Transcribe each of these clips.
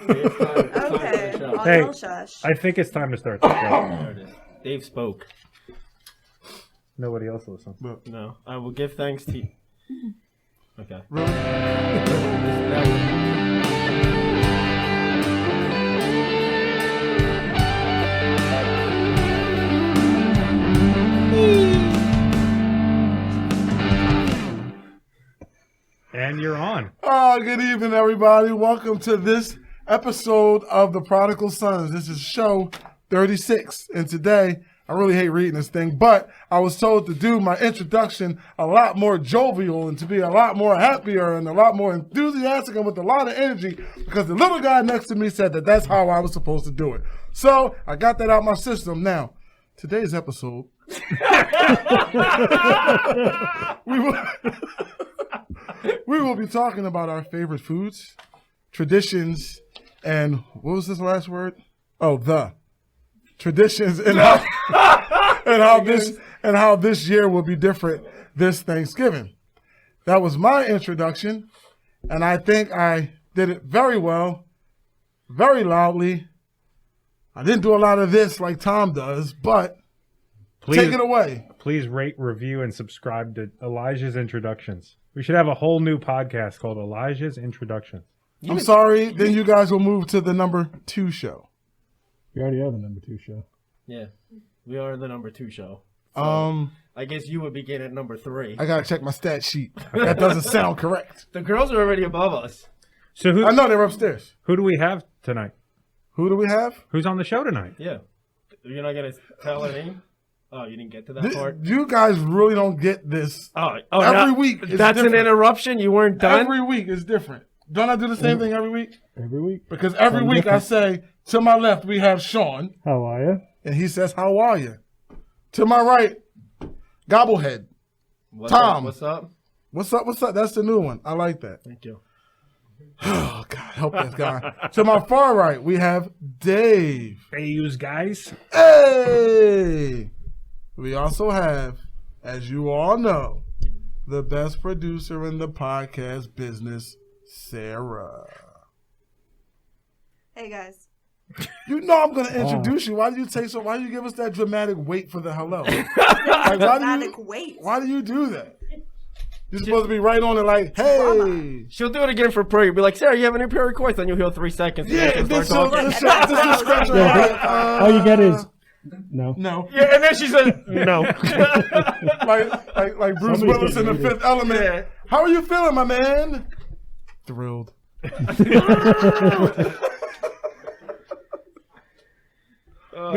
Okay. Hey, Shush. I think it's time to start the show. There it is. Dave spoke. Nobody else listens. No, I will give thanks to you. Okay. And you're on. Oh, good evening, everybody. Welcome to this episode of the Prodigal Sons. This is show 36. And today, I really hate reading this thing, but I was told to do my introduction a lot more jovial and to be a lot more happier and a lot more enthusiastic and with a lot of energy because the little guy next to me said that that's how I was supposed to do it. So I got that out my system. Now, today's episode, we will be talking about our favorite foods, traditions, and what was this last word? Oh, the traditions and how this year will be different this Thanksgiving. That was my introduction, and I think I did it very well, very loudly. I didn't do a lot of this like Tom does, but take it away. Please rate, review, and subscribe to Elijah's Introductions. We should have a whole new podcast called Elijah's Introductions. I'm sorry, then you guys will move to the number 2 show. We already have a number 2 show. Yeah, we are the number 2 show. So I guess you would begin at number 3. I gotta check my stat sheet. That doesn't sound correct. The girls are already above us. So I know they're upstairs. Who do we have tonight? Who do we have? Who's on the show tonight? Yeah. You're not going to tell her name? Oh, you didn't get to that part? You guys really don't get this. Every week is That's different. an interruption? You weren't done? Every week is different. Don't I do the same thing every week? Every week. Because every week I say, to my left we have Shawn. How are you? And he says, how are you? To my right, Gobblehead. Tom. What's up? What's up? What's up? That's the new one. I like that. Thank you. Oh, God, help this guy. To my far right, we have Dave. Hey, yous guys. Hey! We also have, as you all know, the best producer in the podcast business, Sarah. Hey, guys. You know I'm going to introduce you. Why do you take so? Why do you give us that dramatic wait for the hello? Why do you do that? You're supposed to be right on it like, hey. She'll do it again for prayer. You'll be like, Sarah, you have any prayer request? Then you'll hear 3 seconds. Yeah, All you get is no. No. Yeah, and then she said, no. like Bruce Willis in The Fifth Element. Yeah. How are you feeling, my man? Thrilled. We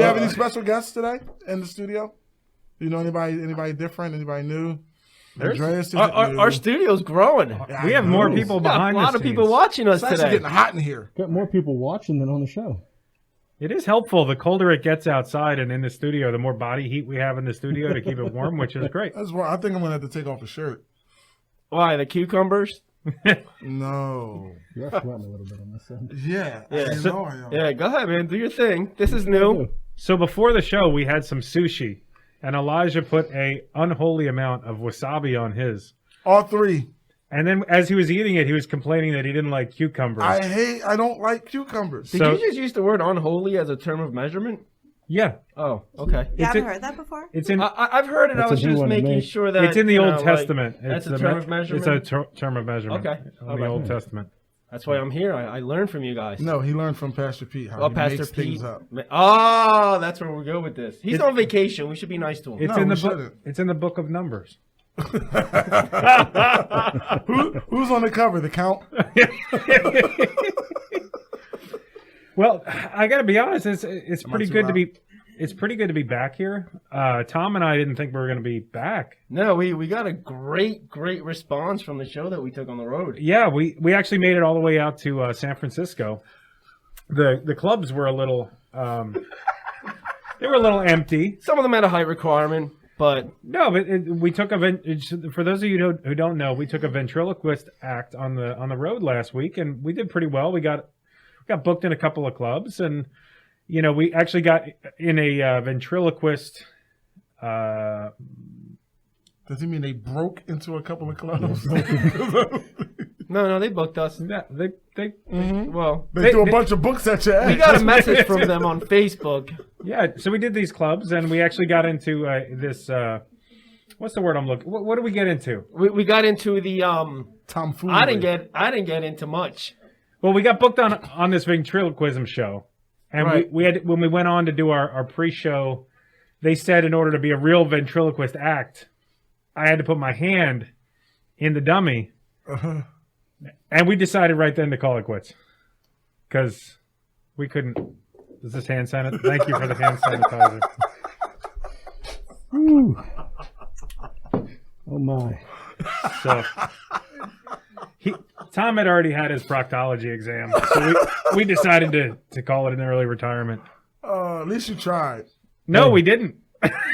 have any special guests today in the studio? You know anybody different? Anybody new? Andreas is Our studio's growing. We have more people behind a the lot of scenes. people watching us It's actually today. getting hot in here. Got more people watching than on the show. It is helpful. The colder it gets outside and in the studio, the more body heat we have in the studio to keep it warm, which is great. That's why I think I'm gonna have to take off the shirt. Why, the cucumbers? No. You're sweating a little bit on this side. Yeah. Yeah. I know I am. Yeah, go ahead, man. Do your thing. This is new. So before the show, we had some sushi, and Elijah put a unholy amount of wasabi on his. All 3. And then as he was eating it, he was complaining that he didn't like cucumbers. I don't like cucumbers. Did you just use the word unholy as a term of measurement? Yeah. Oh, okay. You haven't heard that before? It's in. I've heard it. That's I was a new just one to making make. sure that It's in the Old Testament. That's It's a term of measurement? It's a term of measurement. Okay. In Okay. the Old Testament. That's why I'm here. I learned from you guys. No, he learned from Pastor Pete how Oh, he Pastor makes Pete. things up. Oh, that's where we go with this. He's on vacation. We should be nice to him. It's No, in the we book. shouldn't. It's in the book of Numbers. Who's on the cover? The Count? Well, I got to be honest. It's pretty too good to loud? be. It's pretty good to be back here. Tom and I didn't think we were going to be back. No, we got a great response from the show that we took on the road. Yeah, we actually made it all the way out to San Francisco. The clubs were a little they were a little empty. Some of them had a height requirement, but No, but we took for those of you who don't know, we took a ventriloquist act on the road last week, and we did pretty well. We got booked in a couple of clubs, and you know, we actually got in a ventriloquist. Does he mean they broke into a couple of clubs? No, they booked us. Yeah, they Well, They threw a bunch of books at your ass. we got a message from them on Facebook. yeah. So we did these clubs, and we actually got into this. What's the word I'm looking? What did we get into? We got into the Tomfoolery. I didn't get into much. Well, we got booked on this ventriloquism show, and Right. we had when we went on to do our pre-show, they said in order to be a real ventriloquist act, I had to put my hand in the dummy, and we decided right then to call it quits because we couldn't. Is this hand sanitizer? Thank you for the hand sanitizer. Ooh. Oh my. So Tom had already had his proctology exam, so we decided to call it an early retirement. At least you tried. No, we didn't.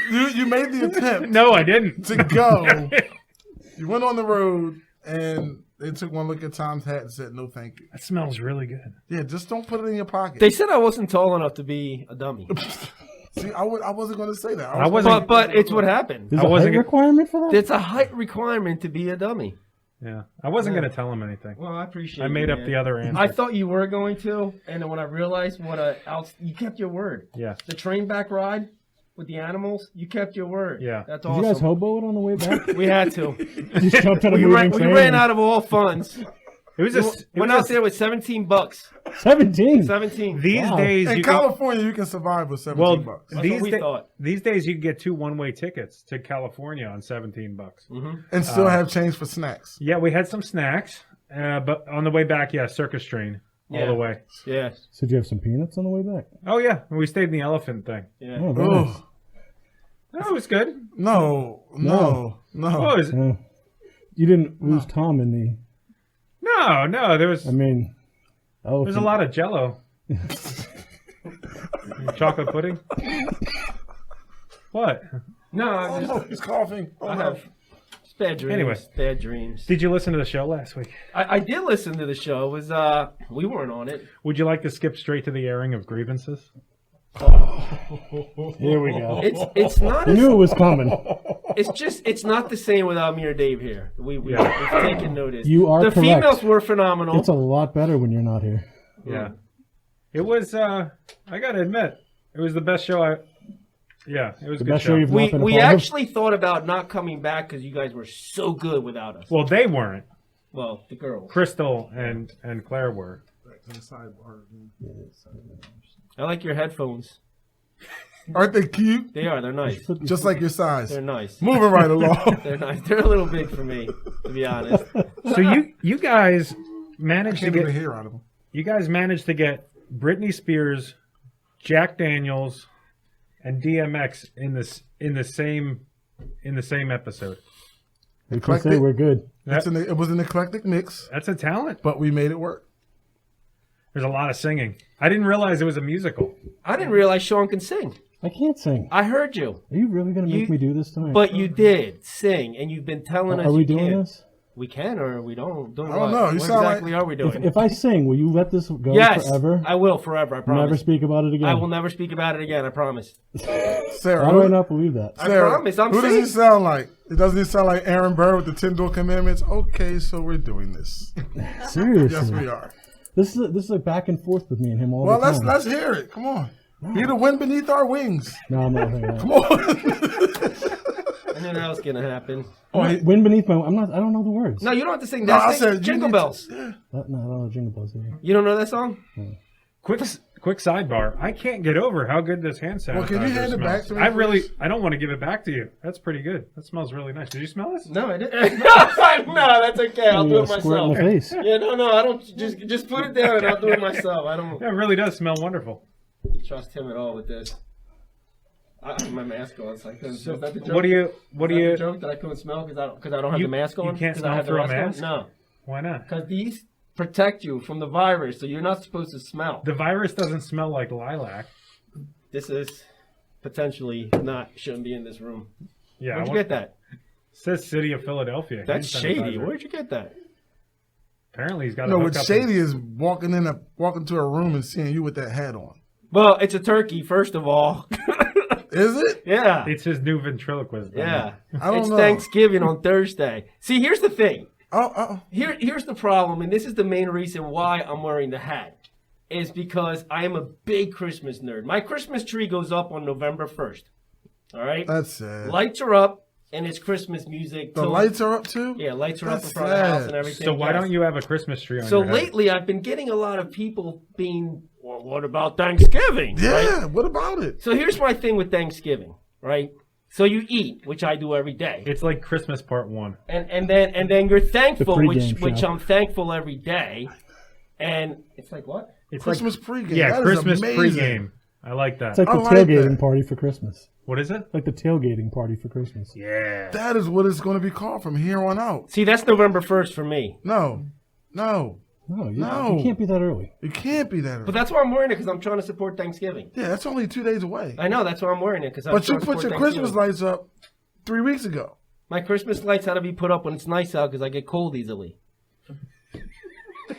You made the attempt No, I didn't. to go. You went on the road, and they took one look at Tom's hat and said, no, thank you. That smells really good. Yeah, just don't put it in your pocket. They said I wasn't tall enough to be a dummy. See, I wasn't going to say that. I wasn't- But it's what happened. There's I a wasn't height gonna- requirement for that? It's a height requirement to be a dummy. Yeah, I wasn't going to tell him anything. Well, I appreciate. I made you, up man. the other answer. I thought you were going to, and then when I realized you kept your word. Yeah. The train back ride with the animals, you kept your word. Yeah. That's Did awesome. you guys hobo it on the way back? We had to. Just jumped on a we moving ran train. out of all funds. It was Went out there with $17. 17. 17. These Wow. days In you can, California, you can survive with $17. well That's these what we thought. these days you can get 2 one-way tickets to California on $17. And still have change for snacks. Yeah, we had some snacks, but on the way back, yeah, circus train all Yeah. the way. Yeah. So did you have some peanuts on the way back? Oh yeah, we stayed in the elephant thing. Yeah. Oh, very nice. Ugh. No, it was good. No. Oh, is it? Yeah. You didn't lose Tom in the... No, there was I mean... there's a lot of Jello. Chocolate pudding. What? No, Oh, no, he's coughing. Oh, I no. have bad dreams. Anyway. Bad dreams. Did you listen to the show last week? I did listen to the show. It was we weren't on it. Would you like to skip straight to the airing of grievances? Here we go. It's not I as, knew it was coming. it's not the same without me or Dave here. We've taken notice. You are the correct. females were phenomenal. It's a lot better when you're not here. Yeah. It was, I got to admit, it was the best show it was The a good best show show. you've not been a we part of? actually thought about not coming back because you guys were so good without us. Well, they weren't. Well, the girls. Crystal and Claire were. I like your headphones. Aren't they cute? They are. They're nice. Just like your size. They're nice. Moving right along. They're nice. They're a little big for me, to be honest. So you guys managed to Can't get a get hair out of them. Britney Spears, Jack Daniels, and DMX in the same episode. We can say we're good. It was an eclectic mix, That's a talent. but we made it work. There's a lot of singing. I didn't realize it was a musical. I didn't realize Shawn can sing. I can't sing. I heard you, Are you really going to make me do this tonight? but you did sing, and you've been telling us Are we you doing can't. this? We can or we don't. I don't know. You What sound exactly are we doing? If I sing, will you let this go yes, forever? I will forever. I promise. Never speak about it again. I will never speak about it again. I promise. Sarah, Why do I not believe that? Sarah, promise, I'm who does saying- he sound like? Doesn't he sound like Aaron Burr with the 10 Door Commandments? Okay, so we're doing this. Seriously. Yes, we are. This is a back and forth with me and him all Well, the time. let's hear it. Come on. Be the wind beneath our wings. No, I'm not saying that. Come on. I knew that was gonna happen. Wind beneath my... I don't know the words. No, you don't have to sing No, that. I Sing said you Jingle need Bells. to- yeah. No, I don't know Jingle Bells either. You don't know that song? Quick sidebar. I can't get over how good this hand sanitizer Well, can you hand it smells. back to me, I don't want to give it back to you. That's pretty good. That smells really nice. Did you smell this? No, I didn't. No, that's okay. I'll do You it squirt in myself. the face. Yeah, no, I don't. Just put it down and I'll do it myself. I don't Yeah, it really does smell wonderful. trust him at all with this. I have my mask on. So I couldn't. Is that the joke? What do you? Is that the joke that I couldn't smell because I don't have You- the mask on? you can't 'Cause smell I have the through a rest on? mask? No, Why not? because these protect you from the virus, so you're not supposed to smell. The virus doesn't smell like lilac. This is potentially shouldn't be in this room. Yeah. Where'd you get that? Says City of Philadelphia. That's hand shady. sanitizer. Where'd you get that? Apparently he's got. No, a what's shady is walking to a room and seeing you with that hat on. Well, it's a turkey, first of all. Is it? Yeah. It's his new ventriloquist. Yeah. I don't It's know. Thanksgiving on Thursday. See, here's the thing. Here's the problem, and this is the main reason why I'm wearing the hat, is because I am a big Christmas nerd. My Christmas tree goes up on November 1st. All right? That's sad. Lights are up, and it's Christmas music. The lights are up too? Yeah, lights are up in That's front of the house sad. and everything. So why don't you have a Christmas tree on So your head? lately, I've been getting a lot of people being, well, what about Thanksgiving? Yeah, Right? what about it? So here's my thing with Thanksgiving, right? So you eat, which I do every day. It's like Christmas Part 1. And then you're thankful, The which pregame show. I'm thankful every day. And it's like what? It's Christmas like, pregame. Yeah, That is Christmas amazing. pregame. I like that. It's like the I like tailgating that. party for Christmas. What is it? Like the tailgating party for Christmas. Yeah. That is what it's going to be called from here on out. See, that's November 1st for me. No. No, No. you can't be that early. It can't be that early. But that's why I'm wearing it, because I'm trying to support Thanksgiving. Yeah, that's only 2 days away. I know, that's why I'm wearing it. Because But you put your Christmas lights up 3 weeks ago. My Christmas lights had to be put up when it's nice out because I get cold easily.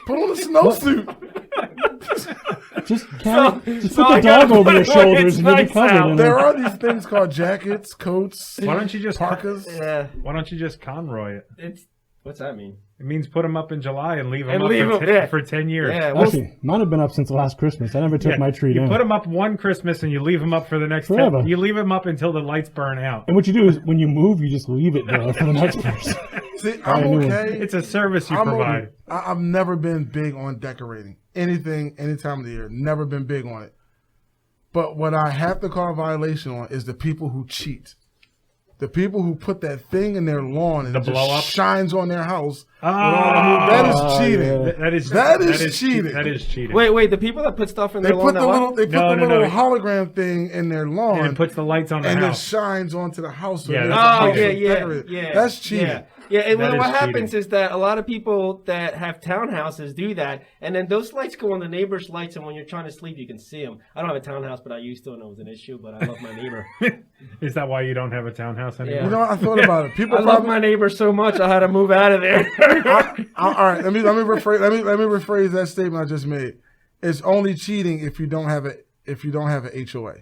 Put on a snowsuit. Just put I the gotta dog over put your it when shoulders it's and you'll be nice covered out. in There it. are these things called jackets, coats, Why don't you just parkas. Yeah, Why don't you just conroy it? what's that mean? It means put them up in July and leave them And up leave for, 'em, yeah. for 10 years. Yeah, well, Actually, mine have been up since last Christmas. I never took Yeah, my tree you down. put them up one Christmas and you leave them up for the next Forever. 10. You leave them up until the lights burn out. And what you do is when you move, you just leave it there for the next person. See, I'm okay. It's a service you I'm provide. okay. I've never been big on decorating. Anything, any time of the year. Never been big on it. But what I have to call a violation on is the people who cheat. The people who put that thing in their lawn and The it just blow up? shines on their house. Ah, That is cheating. yeah. That is cheating. That is cheating. wait, the people that put stuff in They their put lawn, the that little, what? they put No, the no, little no. hologram thing in their lawn, and it puts the lights on the and it house. shines onto the house. So Yeah, it that's Oh, makes yeah, it yeah, decorative. yeah. That's cheating. Yeah, and That what is happens cheating. is that a lot of people that have townhouses do that, and then those lights go on the neighbor's lights, and when you're trying to sleep, you can see them. I don't have a townhouse, but I used to, and it was an issue, but I love my neighbor. Is that why you don't have a townhouse anymore? Yeah. You know what? I thought about it. People I love probably. my neighbor so much, I had to move out of there. All right, let me rephrase that statement I just made. It's only cheating if you don't have a HOA,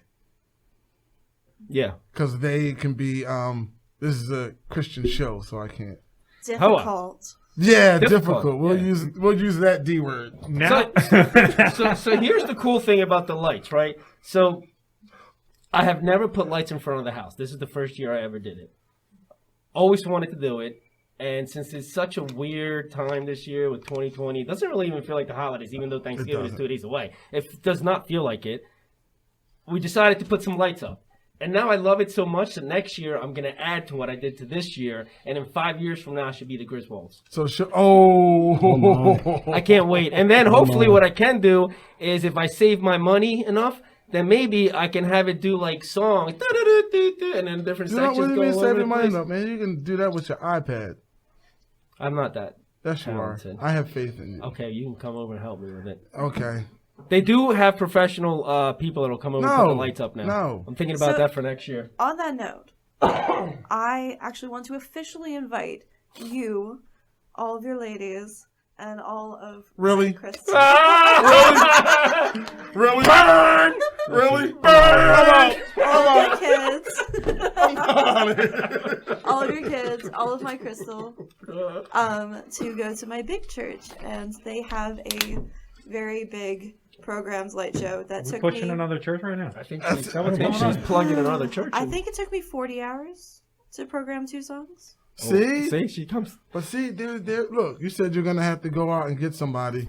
Yeah. because they can be. This is a Christian show, so I can't. Difficult. Yeah, Difficult, difficult. We'll use that D word. Now, So here's the cool thing about the lights, right? So I have never put lights in front of the house. This is the first year I ever did it. Always wanted to do it. And since it's such a weird time this year with 2020, it doesn't really even feel like the holidays, even though Thanksgiving is doesn't. 2 days away. It does not feel like it. We decided to put some lights up. And now I love it so much that next year I'm going to add to what I did to this year. And in 5 years from now, it should be the Griswolds. So I can't wait. And then hopefully what I can do is if I save my money enough, then maybe I can have it do like songs, and then different You know sections what do you go mean all over saving the money place. though, man? You can do that with your iPad. I'm not that. Yes, you are. Talented. I have faith in you. Okay, you can come over and help me with it. Okay. They do have professional people that'll come over and put the lights up now. No. I'm thinking about So- that for next year. On that note, I actually want to officially invite you, all of your ladies, and all of Really? Kristen. Really? Burn! Really? Burn! All of your kids. All of your kids, all of my Crystal, to go to my big church. And they have a very big programs light show that we're took pushing me, another church right now. I think Is that what's going on? she's plugging another church. I think it took me 40 hours to program 2 songs. See? See, she comes. But see, look, you said you're going to have to go out and get somebody.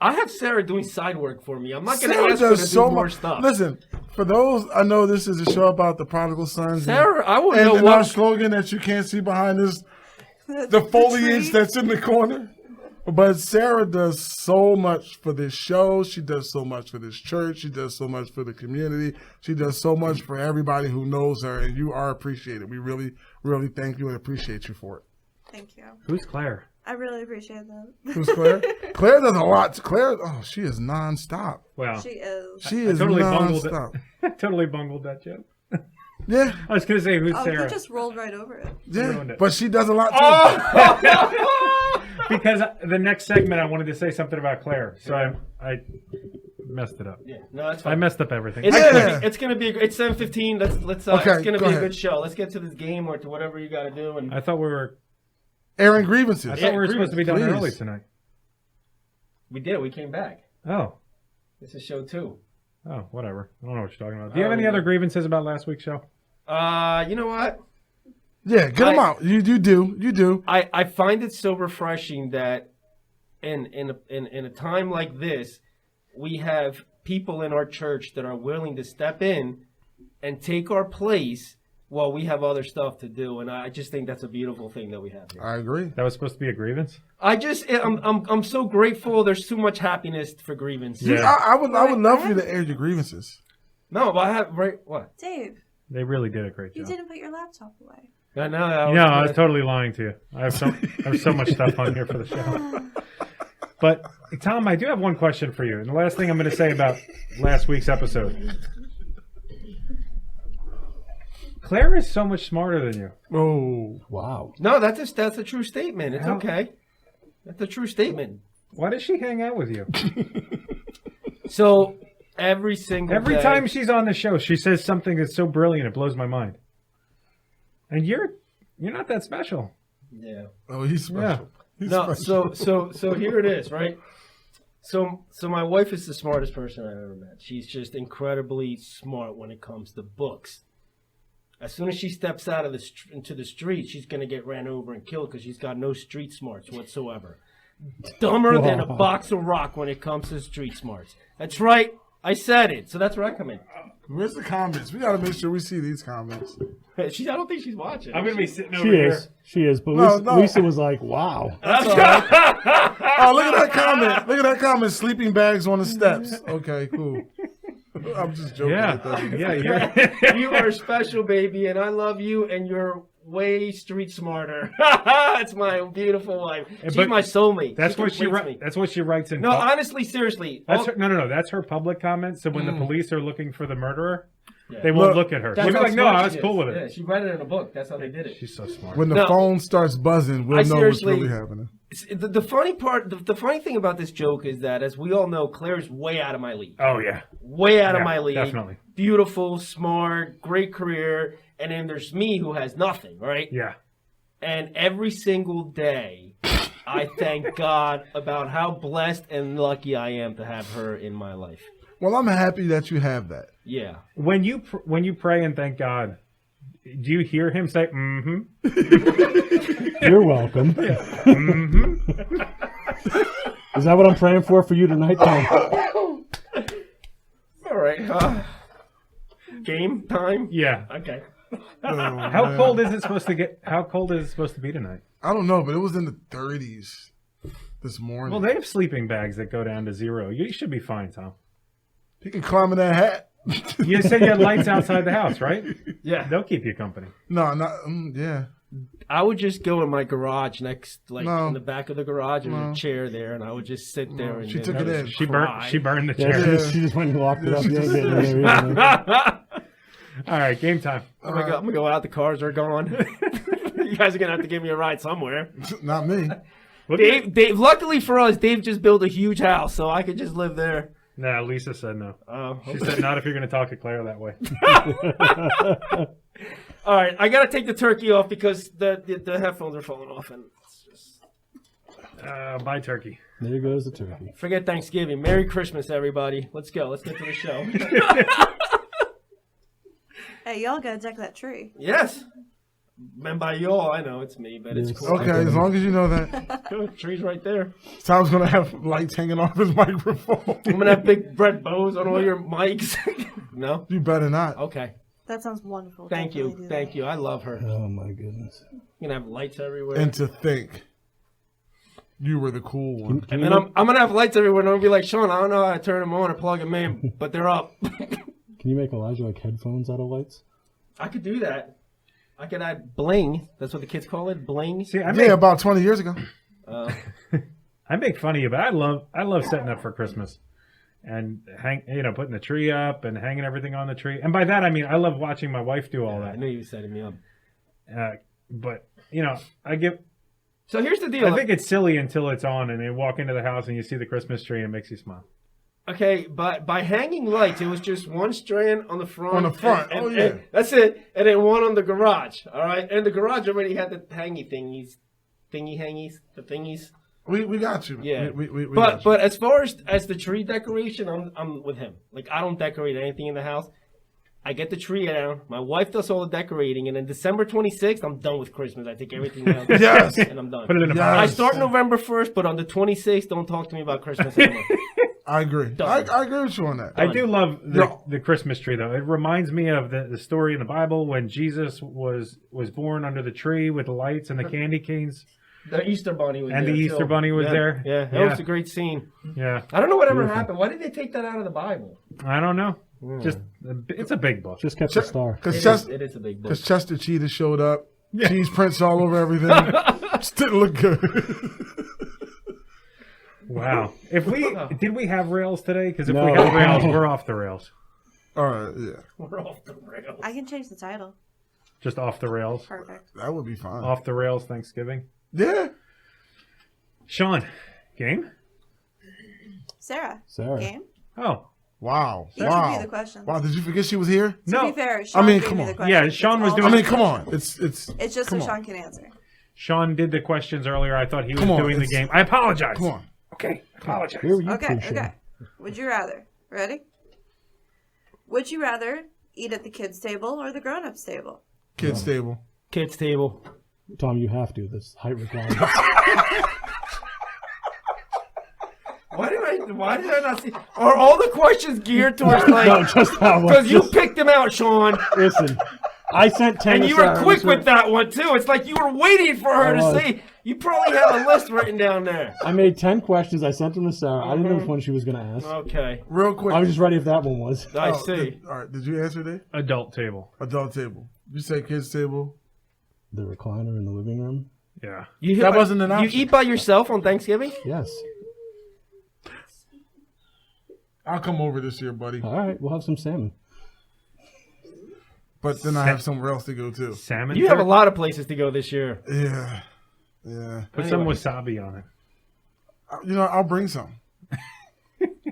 I have Sarah doing side work for me. I'm not going to Sarah ask her to does do so more much stuff. Listen, for those, I know this is a show about the Prodigal Sons. Sarah, I wouldn't and, know and our what. slogan that you can't see behind this, the foliage tree. that's in the corner. But Sarah does so much for this show. She does so much for this church. She does so much for the community. She does so much for everybody who knows her, and you are appreciated. We really, really thank you and appreciate you for it. Thank you. Who's Claire? I really appreciate that. Who's Claire? Claire does a lot. Claire, she is nonstop. Wow. She is. She I is totally bungled nonstop. it. Totally bungled that joke. Yeah, I was going to say, who's Oh, Sarah? you just rolled right over it. yeah, Ruined it. but she does a lot too. Because the next segment, I wanted to say something about Claire. So I messed it up. Yeah, no, that's I fine. messed up everything. It's gonna be. It's 7:15. Let's. Okay, It's gonna go be ahead. a good show. Let's get to this game or to whatever you got to do. And I thought we were Airing grievances. supposed to be done Please. early tonight. we did. We came back. Oh. This is show 2. Oh, whatever. I don't know what you're talking about. Do you have any other grievances about last week's show? You know what? Yeah, get them out. You do. I find it so refreshing that in a time like this, we have people in our church that are willing to step in and take our place while we have other stuff to do, and I just think that's a beautiful thing that we have here. I agree. That was supposed to be a grievance? I'm so grateful. There's too much happiness for grievance. Yeah. I would love for you to air your grievances. No, but I have what? Dave, They really did a great you job. didn't put your laptop away. I know. I was totally lying to you. I have so much stuff on here for the show. But Tom, I do have one question for you. And the last thing I'm going to say about last week's episode. Claire is so much smarter than you. Oh, Wow. No, that's a true statement. It's okay. That's a true statement. Why does she hang out with you? So every day, time she's on the show, she says something that's so brilliant it blows my mind. And you're not that special. Yeah. oh, he's special. Yeah. He's No, special. so here it is, right? So my wife is the smartest person I've ever met. She's just incredibly smart when it comes to books. As soon as she steps out of into the street, she's gonna get ran over and killed because she's got no street smarts whatsoever. Dumber than a box of rock when it comes to street smarts. That's right. I said it. So that's where I come in. Where's the comments? We gotta make sure we see these comments. I don't think she's watching. I'm going to be sitting over She here. is. She is. But No. Lisa was like, wow. Oh, look at that comment. Look at that comment. Sleeping bags on the steps. Okay, cool. I'm just joking. Yeah. With that. Yeah, You are special, baby, and I love you, and you're way street smarter. It's my beautiful wife. She's but my soulmate. That's what she completes me. That's what she writes in. No, honestly, seriously. That's no. That's her public comment. So when the police are looking for the murderer, they Look, won't look at her. That's She'll be how like, "No, smart I was she cool is. with it." Yeah, she read it in a book. That's how they did it. She's so smart. When the No. phone starts buzzing, we'll I know what's seriously- really happening. The funny part, the funny thing about this joke is that, as we all know, Claire's way out of my league. Oh yeah. Way out of Yeah, my league. definitely. Beautiful, smart, great career. And then there's me who has nothing, right? Yeah. And every single day, I thank God about how blessed and lucky I am to have her in my life. Well, I'm happy that you have that. Yeah. When you pray and thank God, do you hear him say, "Mm-hmm"? You're welcome. Mm-hmm. Is that what I'm praying for you tonight, Tom? All right. Game time? Yeah. Okay. How cold is it supposed to get? How cold is it supposed to be tonight? I don't know, but it was in the 30s this morning. Well, they have sleeping bags that go down to 0. You should be fine, Tom. He can climb in that hat. You said you had lights outside the house, right? Yeah. They'll keep you company. No, not yeah. I would just go in my garage next, like No. in the back of the garage, and No. a chair there, and I would just sit there and She then took it in. She cry. burned the Yeah, chair. she just went and locked it up. You ain't getting in there either. All right, game time. I'm gonna go out. The cars are gone. You guys are gonna have to give me a ride somewhere. Not me. Dave. Luckily for us, Dave just built a huge house, so I could just live there. Nah, Lisa said no. Oh, She said not if you're going to talk to Claire that way. all right. I gotta take the turkey off because the headphones are falling off, and it's just Bye, turkey. There goes the turkey. forget Thanksgiving. Merry Christmas, everybody. Let's go. Let's get to the show. Hey, y'all gotta deck that tree. Yes. And by y'all, I know it's me, but it's Yes. cool. Okay, as long as you know that. Good. Tree's right there. Tom's gonna have lights hanging off his microphone. I'm gonna have big red bows on all your mics. No? You better not. Okay. That sounds wonderful. Thank Definitely you. do Thank that. you. I love her. Oh my goodness. You're gonna have lights everywhere. And to think you were the cool one. Can And you, I'm gonna have lights everywhere, and I'm gonna be like, Shawn, I don't know how to turn them on or plug them in, but they're up. can you make Elijah like headphones out of lights? I could do that. I could add bling. That's what the kids call it, bling. See, Yeah, about 20 years ago. I make fun of you, but I love setting up for Christmas and putting the tree up and hanging everything on the tree. And by that I mean I love watching my wife do all I that. knew you were setting me up. But So here's the deal. I think it's silly until it's on and you walk into the house and you see the Christmas tree and it makes you smile. Okay, by hanging lights, it was just one strand on the front. On the front, and that's it. And then one on the garage, all right? And the garage already had the thingy-hangies, the thingies. We got you. Yeah. We but as far as the tree decoration, I'm with him. Like, I don't decorate anything in the house. I get the tree down. My wife does all the decorating, and then December 26th, I'm done with Christmas. I take everything down. Yes. And I'm done. Put it in a Yes. box. I start November 1st, but on the 26th, don't talk to me about Christmas anymore. I agree. I agree with you on that. I do love the Christmas tree, though. It reminds me of the story in the Bible when Jesus was born under the tree with the lights and the candy canes. The Easter Bunny was there. And the Easter Bunny was there. Yeah, that was a great scene. Yeah. I don't know whatever happened. Why did they take that out of the Bible? I don't know. Just it's a big book. Just kept the star. Because It is a big book. Chester Cheetah showed up. Cheese prints all over everything. Just didn't look good. Wow. Did we have rails today? Because if No. we have rails, we're off the rails. All right, yeah. We're off the rails. I can change the title. Just off the rails. Perfect. That would be fine. Off the rails Thanksgiving. Yeah. Shawn, game? Sarah. Sarah. Game? Oh. Wow. He gave me the questions. Wow, did you forget she was here? To No. be fair, Shawn mean, gave come me on. the questions. Yeah, Shawn was It's doing- all- Come on. It's It's just come so on. Shawn can answer. Shawn did the questions earlier. I thought he was Come on, doing the it's- game. I apologize. Come on. Okay, apologize. Where were you Okay, two, Shawn? okay. Would you rather? Ready? Would you rather eat at the kids' table or the grown-ups' table? Kids table. Kids table. Tom, you have to. This height requirement. Why did I not see? Are all the questions geared towards No, like? just that one. Because you Just- picked them out, Shawn, Listen, I sent 10 and to you were Sarah. quick This with was- that one too. It's like you were waiting for her I to was. say. You probably have a list written down there. I made 10 questions. I sent them to Sarah. I didn't know which one she was going to ask. Okay, Real quick. I was just ready if that one was. I Oh, see. all right. Did you answer that? Adult table. Adult table. You say kids table. The recliner in the living room? Yeah. That wasn't an option. You eat by yourself on Thanksgiving? Yes. I'll come over this year, buddy. All right, we'll have some salmon. But then I have somewhere else to go too. Salmon. You have a turkey? lot of places to go this year. Yeah. Yeah. Put some wasabi on it. You know, I'll bring some.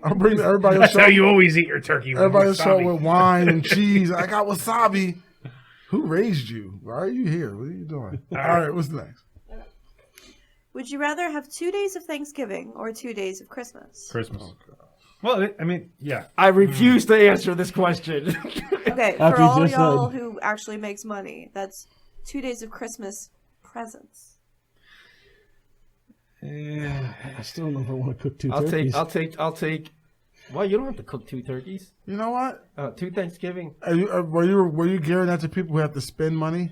I'll bring everybody. That's how you always eat your turkey. With Everybody will show wasabi. with wine and cheese. I got wasabi. Who raised you? Why are you here? What are you doing? All right, what's next? Would you rather have 2 days of Thanksgiving or 2 days of Christmas? Christmas. Well, I mean, yeah. I refuse to answer this question. Okay, After for you all just y'all said- who actually makes money, that's 2 days of Christmas presents. I still don't know if I want to cook 2 I'll turkeys. take. Well, you don't have to cook 2 turkeys. You know what? 2 Thanksgiving. Were you gearing that to people who have to spend money?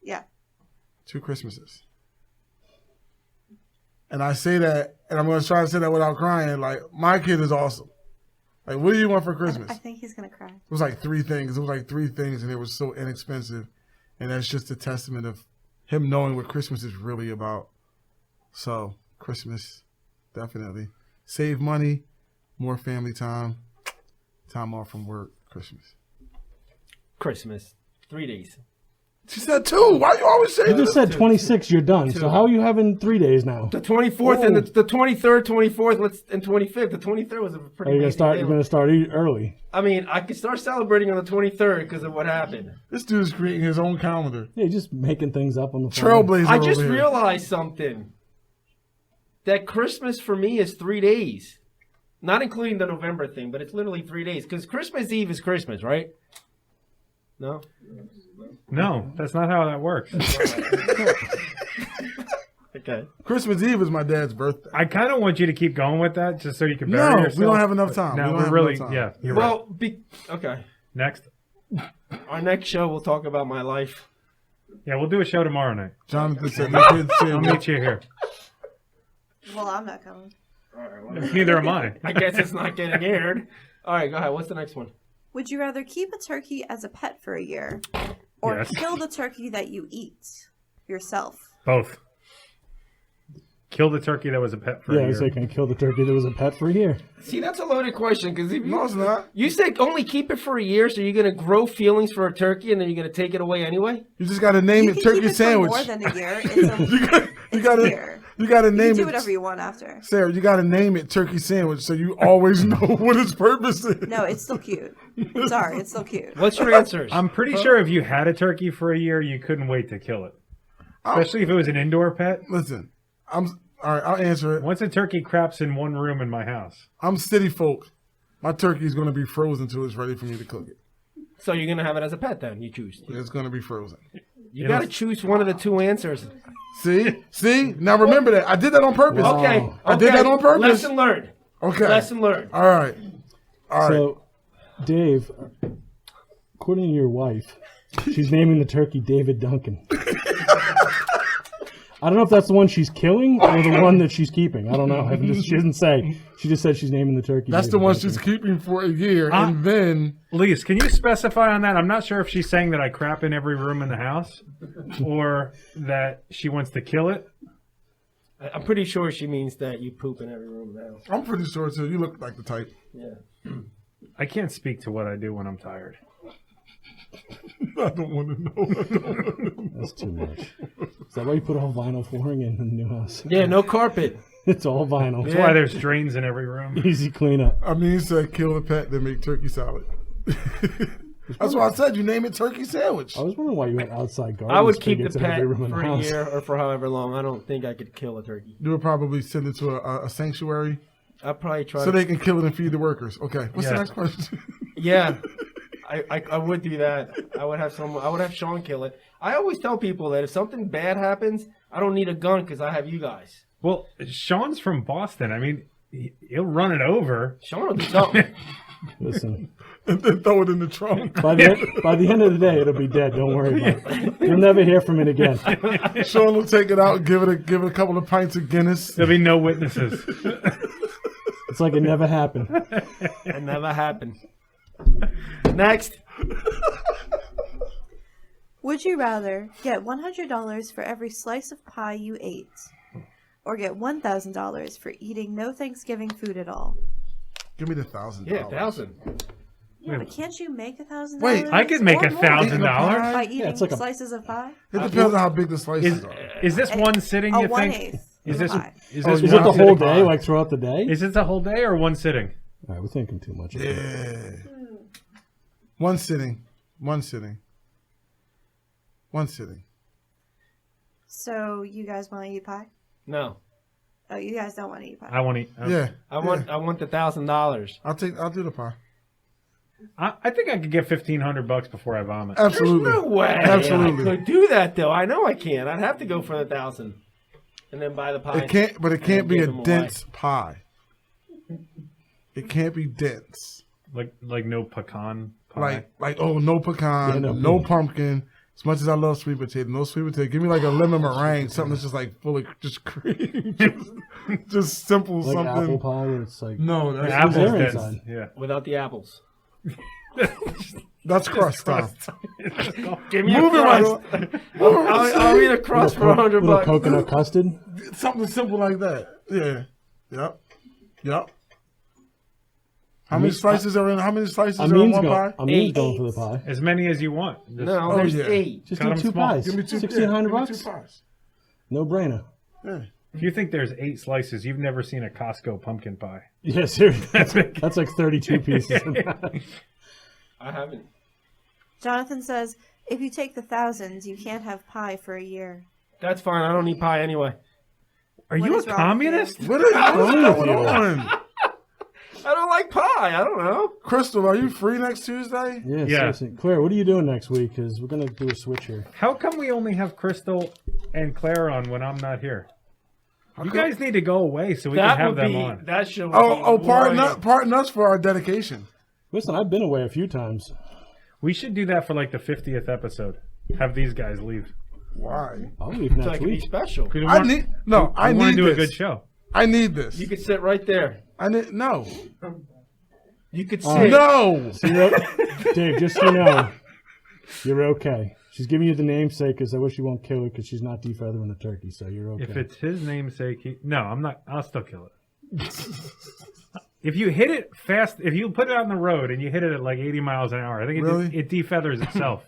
Yeah. 2 Christmases. And I say that, and I'm going to try to say that without crying. Like, my kid is awesome. Like, what do you want for Christmas? I think he's going to cry. It was like 3 things. It was like 3 things, and it was so inexpensive. And that's just a testament of him knowing what Christmas is really about. So, Christmas, definitely. Save money, more family time, time off from work, Christmas. 3 days. She said 2. Why you always say You that? just said 26, you're done. So how are you having 3 days now? The 24th and the 23rd, 24th, and 25th. The 23rd was a pretty. Are you amazing You're day. gonna start early? I mean, I could start celebrating on the 23rd because of what happened. This dude's creating his own calendar. Yeah, you're just making things up on the fly. Trailblazer I just over here. realized something. That Christmas for me is 3 days. Not including the November thing, but it's literally 3 days. Because Christmas Eve is Christmas, right? No? No, that's not how that works. Okay. Christmas Eve is my dad's birthday. I kind of want you to keep going with that just so you can bury No, yourself. we don't have enough time. No, We don't we're have really, enough time. yeah, you're right. Well, okay. Next. Our next show, we'll talk about my life. Yeah, we'll do a show tomorrow night. Jonathan said the kids I'll table. meet you here. Well, I'm not coming. Neither am I. I guess it's not getting aired. All right, go ahead. What's the next one? Would you rather keep a turkey as a pet for a year or Yes. kill the turkey that you eat yourself? Both. Kill the turkey that was a pet for Yeah, a I year. was like, can I kill the turkey that was a pet for a year? See, that's a loaded question because if No, it's not. you said only keep it for a year, so you're going to grow feelings for a turkey and then you're going to take it away anyway? You just got to name You it can turkey keep it sandwich. for more than a year. It's a, It's gotta here. you gotta You name can do it. whatever you want after. Sarah, you gotta name it turkey sandwich so you always know what its purpose is. No, it's still cute. Sorry, it's still cute. What's your answers? I'm pretty sure if you had a turkey for a year, you couldn't wait to kill it. Especially if it was an indoor pet. Listen, all right. I'll answer it. Once a turkey craps in one room in my house. I'm city folk. My turkey's gonna be frozen until it's ready for me to cook it. So you're gonna have it as a pet then? You choose. It's gonna be frozen. You gotta choose one of the two answers. See. Now remember that I did that on purpose. Wow. Okay. I did that on purpose. Lesson learned. Okay. Lesson learned. All right. So, Dave, according to your wife, she's naming the turkey David Duncan. I don't know if that's the one she's killing or the one that she's keeping. I don't know. She doesn't say. She just said she's naming the turkey. That's David the one Duncan. she's keeping for a year, and then Lise, can you specify on that? I'm not sure if she's saying that I crap in every room in the house or that she wants to kill it. I'm pretty sure she means that you poop in every room now. I'm pretty sure too. You look like the type. Yeah. I can't speak to what I do when I'm tired. I don't want to know. That's too much. Is that why you put all vinyl flooring in the new house? Yeah, no carpet. It's all vinyl. That's why there's drains in every room. Easy cleanup. I mean, you said kill the pet, then make turkey salad. That's why I said you name it turkey sandwich. I was wondering why you had outside gardens. I would keep the spigots in pet every room in the for a house. year or for however long. I don't think I could kill a turkey. You would probably send it to a sanctuary I'd probably try so to. they can kill it and feed the workers. Okay, what's the Yeah. next question? Yeah. I would do that. I would have Shawn kill it. I always tell people that if something bad happens, I don't need a gun because I have you guys. Well, Shawn's from Boston. I mean, he'll run it over. Shawn will do something. Listen, And then throw it in the trunk. by the end of the day, it'll be dead. Don't worry about it. You'll never hear from it again. Shawn will take it out, give it a couple of pints of Guinness. There'll be no witnesses. It's like it never happened. It never happened. Next. Would you rather get $100 for every slice of pie you ate, or get $1,000 for eating no Thanksgiving food at all? Give me the $1,000. Yeah, 1,000. Yeah, but can't you make $1,000? Wait, I could make or more $1,000. by eating it's like a- slices of pie? It depends on how big the slices are. Is this one sitting? A You think? 1/8 Is of this a pie. is Oh, this Is yeah. it the one whole sitting? day, like throughout the day? Is it the whole day or one sitting? All right, we're thinking too much. Yeah. One sitting. So you guys want to eat pie? No. Oh, you guys don't want to eat pie. I want to eat. Yeah. I want the $1,000. I'll do the pie. I think I could get $1,500 before I vomit. Absolutely. No way. Absolutely. I could do that though. I know I can. I'd have to go for the 1,000, and then buy the pie. It can't be give a them away. dense pie. It can't be dense. Like no pecan pie. Like no pecan, Yeah, no pumpkin. As much as I love sweet potato, no sweet potato. Give me like a lemon meringue, something that's just like full of just cream, just simple Like something. apple pie, where it's like No, that's Apples there dense. inside. Yeah. Without the apples. that's crust time. Give me Moving a right crust. I'll eat a crust for $100. Little coconut custard. Something simple like that. Yeah. Yep. How many slices are in? How many slices are in one pie? Amin's going for the pie. As many as you want. Just- No, Oh, there's yeah. 8. Just Cut do 'em 2 small. pies. Give me two. $1,600. Give me 2 pies. No brainer. Yeah. If you think there's 8 slices, you've never seen a Costco pumpkin pie. Yeah, seriously. That's like 32 pieces. I haven't. Jonathan says, if you take the thousands, you can't have pie for a year. That's fine. I don't eat pie anyway. Are What you a is wrong with communist? you? What is wrong with going you? on? I don't like pie. I don't know. Crystal, are you free next Tuesday? Yeah, Yeah. seriously. Claire, what are you doing next week? Because we're going to do a switch here. How come we only have Crystal and Claire on when I'm not here? You come- guys need to go away so we That can have would them be. on. That should. Pardon us for our dedication. Listen, I've been away a few times. We should do that for like the 50th episode. Have these guys leave. Why? I'll leave So next it could be week. special. 'Cause we I want- need no. I we want need to do this. a good show. I need this. You could sit right there. I need no. You could All sit. right. No. So Dave, just so you know, you're okay. She's giving you the namesake because I wish she won't kill it because she's not defeathering the turkey, so you're okay. If it's his namesake, no, I'm not. I'll still kill it. If you hit it fast, if you put it on the road and you hit it at like 80 miles an hour, I think Really? it defeathers itself.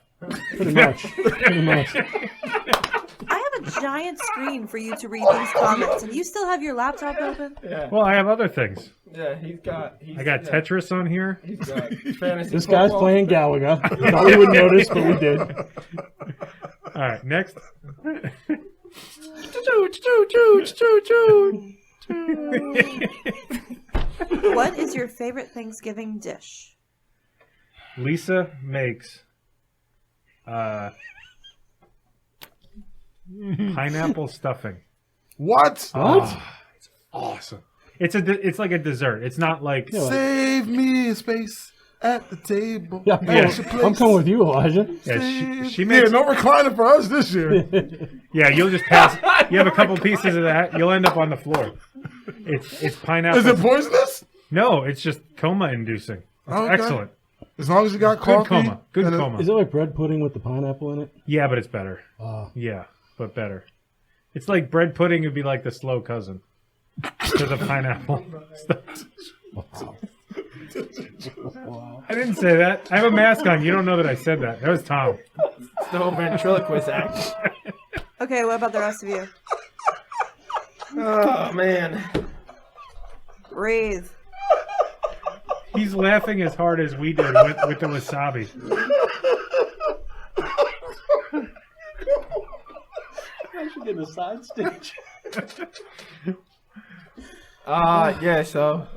Pretty much. Pretty much. I have a giant screen for you to read these comments, and you still have your laptop open? Yeah. Well, I have other things. Yeah, I got Tetris on here. He's got fantasy This guy's football. playing Galaga. Thought we would notice, but we did. All right, next. What is your favorite Thanksgiving dish? Lisa makes pineapple stuffing. What? What? It's awesome. It's like a dessert. It's not like Save me a space at the table. Yeah, Extra place. I'm coming with you, Elijah. yeah, she Yeah, makes no recliner for us this year. yeah. You'll just pass. You have a couple pieces of that. You'll end up on the floor. It's pineapple. Is it poisonous? No, it's just coma inducing. It's Okay. excellent. As long as you got Good coffee. coma. Good and coma. Is it like bread pudding with the pineapple in it? Yeah, but it's better. Yeah, but better. It's like bread pudding would be like the slow cousin to the pineapple. I didn't say that. I have a mask on. You don't know that I said that. That was Tom. It's the whole ventriloquist act. Okay, what about the rest of you? Oh, man. Breathe. He's laughing as hard as we did with the wasabi. I should get a side stitch. Yeah, so.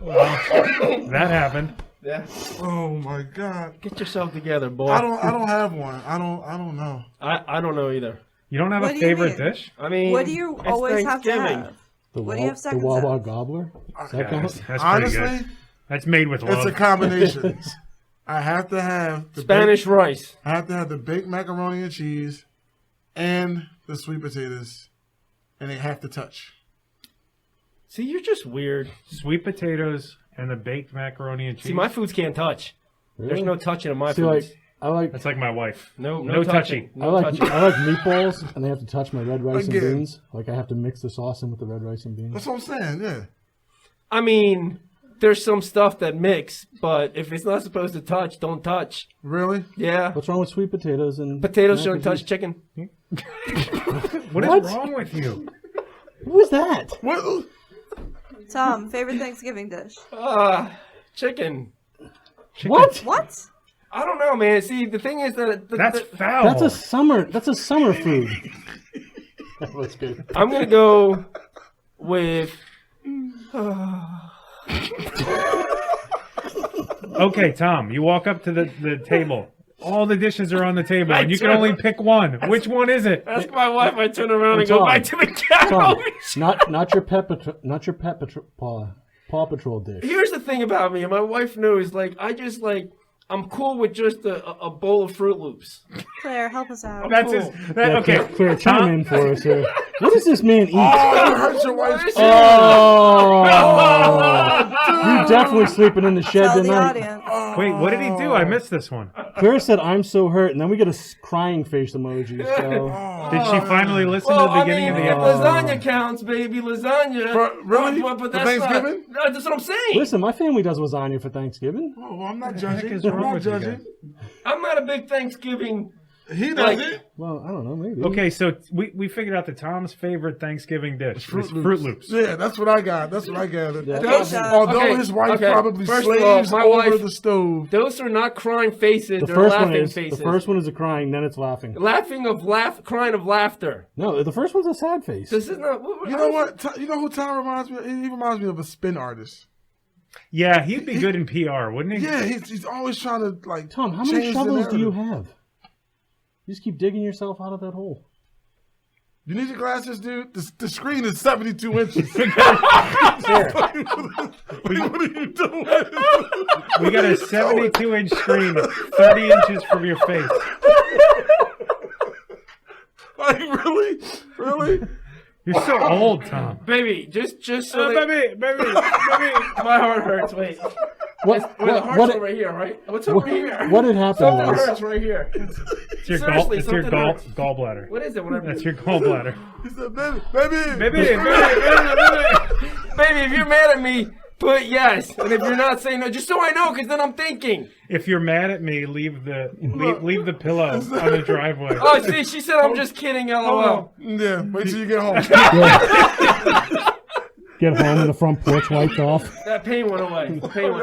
That happened. Yeah. Oh my God. Get yourself together, boy. I don't have one. I don't know. I don't know either. You don't have What a do you favorite mean? dish? I mean, What do you it's always have to Thanksgiving. have? The What do you have the seconds Wawa at? Gobbler? Does that Yeah, count? that's pretty Honestly, good. That's made with it's a love. combination. I have to have the Spanish rice. I have to have the baked macaroni and cheese and the sweet potatoes, and they have to touch. See, you're just weird. Sweet potatoes and the baked macaroni and cheese. See, my foods can't touch. Really? There's no touching in my See, foods. like, I like That's like my wife. No no touching. touchy. I No like touching. I like meatballs, and they have to touch my red rice Again. and beans. Like I have to mix the sauce in with the red rice and beans. That's what I'm saying. Yeah. I mean, there's some stuff that mix, but if it's not supposed to touch, don't touch. Really? Yeah. What's wrong with sweet potatoes and Potatoes mac shouldn't and touch cheese? chicken. What What? is wrong with you? Who was that? What? Tom, favorite Thanksgiving dish? Chicken. What? What? I don't know, man. See, the thing is that That's foul. That's a summer food. That was good. I'm gonna go with. Okay, Tom, you walk up to the table. All the dishes are on the table, and you can only pick one. Which one is it? Ask my wife. I turn around and Tom. go back to the Tom, couch. not your Paw Patrol dish. Here's the thing about me, and my wife knows. Like, I'm cool with just a bowl of Fruit Loops. Claire, help us out. That's his. Okay, Claire, chime in for us here. What does this man eat? Oh, you hurt your wife's Oh, you definitely sleeping in the shed Tell the tonight. audience. wait, what did he do? I missed this one. Claire said, "I'm so hurt," and then we get a crying face emoji. So Did she finally listen to the beginning of the episode? lasagna counts, baby, lasagna. Really? But For that's Thanksgiving? Not, no, that's what I'm saying. listen, my family does lasagna for Thanksgiving. Oh, well, I'm not heck judging. is I'm wrong not with you judging. I'm not a big Thanksgiving. He Like- doesn't. Well, I don't know, maybe. Okay, so we figured out that Tom's favorite Thanksgiving dish is Fruit Loops. Yeah, that's what I got. That's what I gathered. Yeah. Those- Although okay, his wife okay. probably First of slaves all, my over wife- the stove. Those are not crying faces. The They're first one laughing is faces. the first one is a crying, then it's laughing. Crying of laughter. No, the first one's a sad face. This is not. You know what? You know who Tom reminds me of? He reminds me of a spin artist. Yeah, he'd be good in PR, wouldn't he? Yeah, he's always trying to like. Tom, how many change the shovels do you narrative. have? You just keep digging yourself out of that hole. You need your glasses, dude. The screen is 72 inches. What are you doing? We got a 72-inch screen 30 inches from your face. Like really? Really? You're so old, Tom. Baby, just so that Baby. my heart hurts. Wait, the heart's over here, right? What's over here? What had happened Something was hurts right here. It's your, Seriously, it's your something hurts. gallbladder. What is it? Whatever. That's your gallbladder. He said, baby. Baby. Baby, if you're mad at me, put yes. And if you're not saying no, just so I know, because then I'm thinking. If you're mad at me, leave the pillow on the driveway. Oh, see, she said I'm just kidding, LOL. Yeah, wait till you get home. Get home and the front porch wiped off. That pain went away.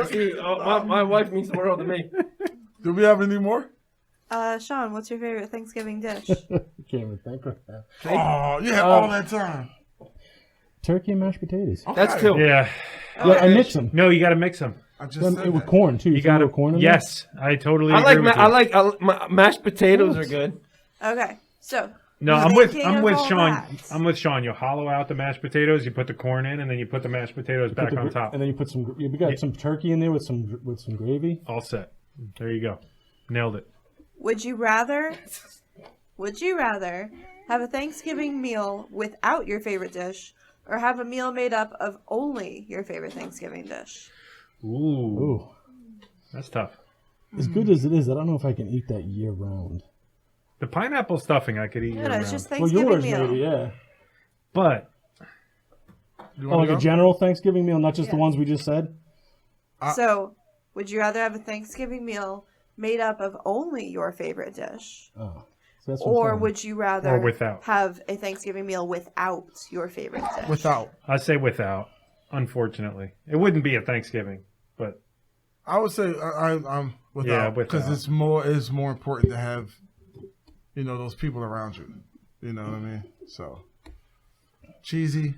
See, my wife means the world to me. Do we have any more? Shawn, what's your favorite Thanksgiving dish? Can't even think of that. Oh, you had all that time. Turkey and mashed potatoes. That's two. Yeah. Yeah, I mix them. No, you got to mix them. I just said It with that. corn too. You got to. corn in there? Yes, I totally. I agree with you. like mashed potatoes are good. Okay, so No, who's I'm the with king I'm of with all Shawn. that? I'm with Shawn. You hollow out the mashed potatoes, you put the corn in, and then you put the mashed potatoes back on top. And then you put some. You got some turkey in there with some gravy. All set. There you go. Nailed it. Would you rather have a Thanksgiving meal without your favorite dish, or have a meal made up of only your favorite Thanksgiving dish? Ooh, Ooh, that's tough. as good as it is, I don't know if I can eat that year round. The pineapple stuffing I could eat No, year it's round. just Well, Thanksgiving yours meal. maybe, yeah. But You Oh, wanna like a go? general Thanksgiving meal, not just the Yeah. ones we just said. So, would you rather have a Thanksgiving meal made up of only your favorite dish, Oh, so that's what I'm or saying. would you rather Or without. have a Thanksgiving meal without your favorite dish? Without. I say without. Unfortunately, it wouldn't be a Thanksgiving, but I would say I'm Yeah, without without. because it's more important to have, those people around you. You know what I mean? So cheesy,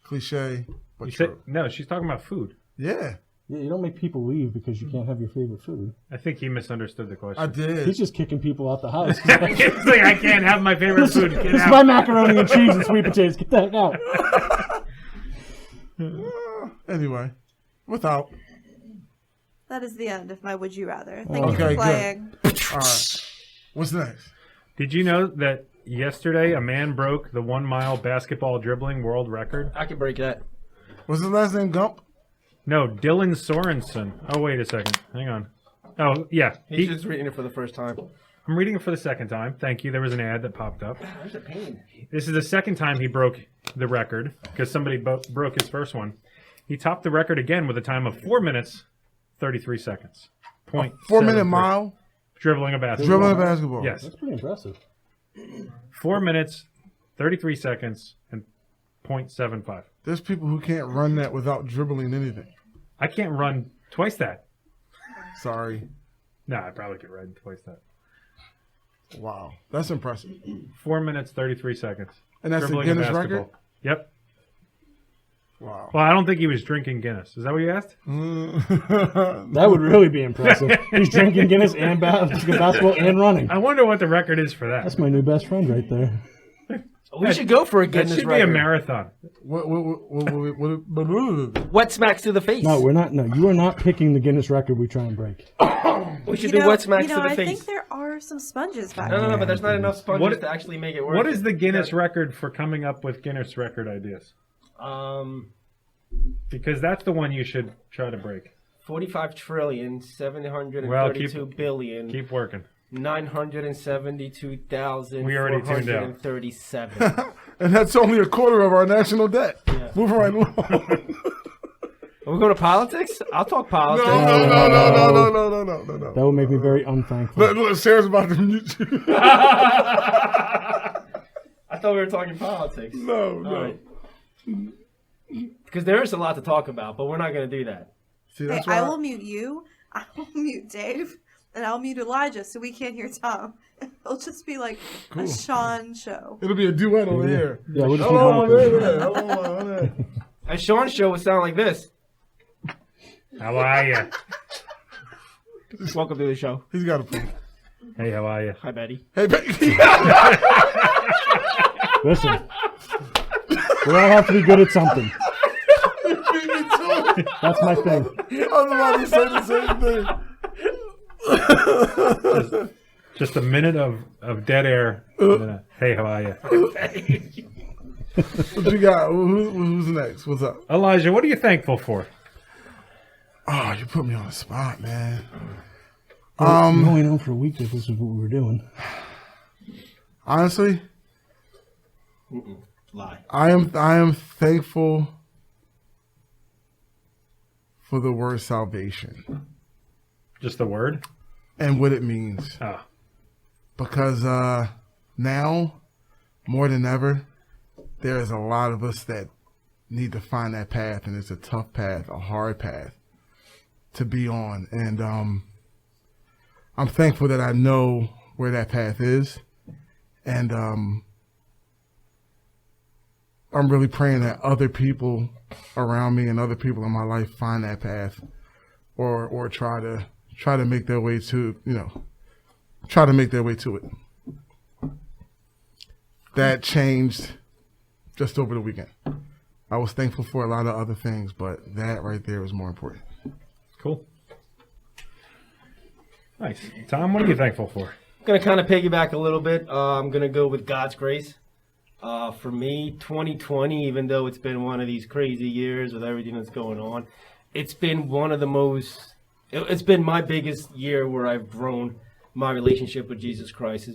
cliche, but you say, true. no. She's talking about food. Yeah, Yeah, you don't make people leave because you can't have your favorite food. I think he misunderstood the question. I did. He's just kicking people out the house. It's like I can't have my favorite food. Get This is out. my macaroni and cheese and sweet potatoes. Get the heck out. Anyway, without. That is the end of my Would You Rather. Thank you Okay, for good. playing. All right. What's next? Did you know that yesterday a man broke the 1 mile basketball dribbling world record? I can break that. What's his last name? Gump? No, Dylan Sorensen. Oh, wait a second. Hang on. Oh, yeah. He's just reading it for the first time. I'm reading it for the second time. Thank you. There was an ad that popped up. There's a pain. This is the second time he broke the record because somebody broke his first one. He topped the record again with a time of 4 minutes, 33 seconds. 4-minute mile Dribbling a basketball. dribbling a basketball. Yes. That's pretty impressive. 4 minutes, 33 seconds, and 0.75. There's people who can't run that without dribbling anything. I can't run twice that. Sorry. No, I probably could run twice that. Wow. That's impressive. 4 minutes, 33 seconds. And that's the Dribbling a Guinness basketball. record? Yep. Wow. Well, I don't think he was drinking Guinness. Is that what you asked? That would really be impressive. He's drinking Guinness and basketball and running. I wonder what the record is for that. That's my new best friend right there. We should go for a That Guinness should be a record. marathon. what Wet smacks to the face. No, we're not. No, you are not picking the Guinness record we try and break. We should do wet smacks to the I face. think there are some sponges back No, there. but there's not enough sponges What- to actually make it work. What is the Guinness record for coming up with Guinness record ideas? Because that's the one you should try to break. 45 trillion, Well, 732 billion, Keep working. 972,437. We already tuned out. And that's only a quarter of our national debt. Yeah. Moving right along. Are we going to politics? I'll talk politics. No. That would make me very unthankful. Look, Sarah's about to mute you. I thought we were talking politics. No. Because there is a lot to talk about, but we're not going to do that. See, Hey, that's I why. will mute you. I will mute Dave. And I'll mute Elijah so we can't hear Tom. It'll just be like a Shawn show. It'll be a duet over here. Yeah, we'll just Hello, keep monitoring. there. Hello, there. A Shawn show would sound like this. How are you? Welcome to the show. He's got a point. Hey, how are you? Hi, Betty. Hey, Becky. Listen, we all have to be good at something. That's my thing. I was about to say the same thing. Just a minute of dead air. And then hey, how are you? What you got? Who's next? What's up? Elijah, what are you thankful for? Oh, you put me on the spot, man. We only know for a week that this is what we were doing. Honestly, Lie. I am thankful for the word salvation Just the word? and what it means. Oh. Because now, more than ever, there is a lot of us that need to find that path, and it's a tough path, a hard path to be on. And I'm thankful that I know where that path is. And I'm really praying that other people around me and other people in my life find that path, or try to make their way to, try to make their way to it. That changed just over the weekend. I was thankful for a lot of other things, but that right there was more important. Cool. Nice. Tom, what are you thankful for? I'm going to kind of piggyback a little bit. I'm going to go with God's grace. For me, 2020, even though it's been one of these crazy years with everything that's going on, it's been one of the most, it's been my biggest year where I've grown my relationship with Jesus Christ.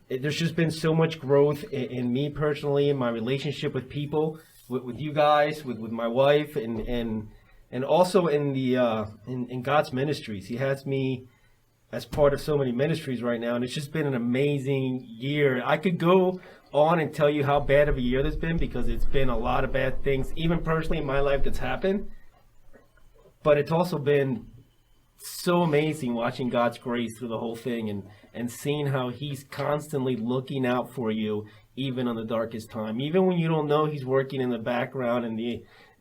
There's just been so much growth in me personally, in my relationship with people, with you guys, with my wife, and also in God's ministries. He has me as part of so many ministries right now, and it's just been an amazing year. I could go on and tell you how bad of a year this has been, because it's been a lot of bad things, even personally in my life, that's happened. But it's also been so amazing watching God's grace through the whole thing, and seeing how he's constantly looking out for you, even on the darkest time. Even when you don't know he's working in the background, and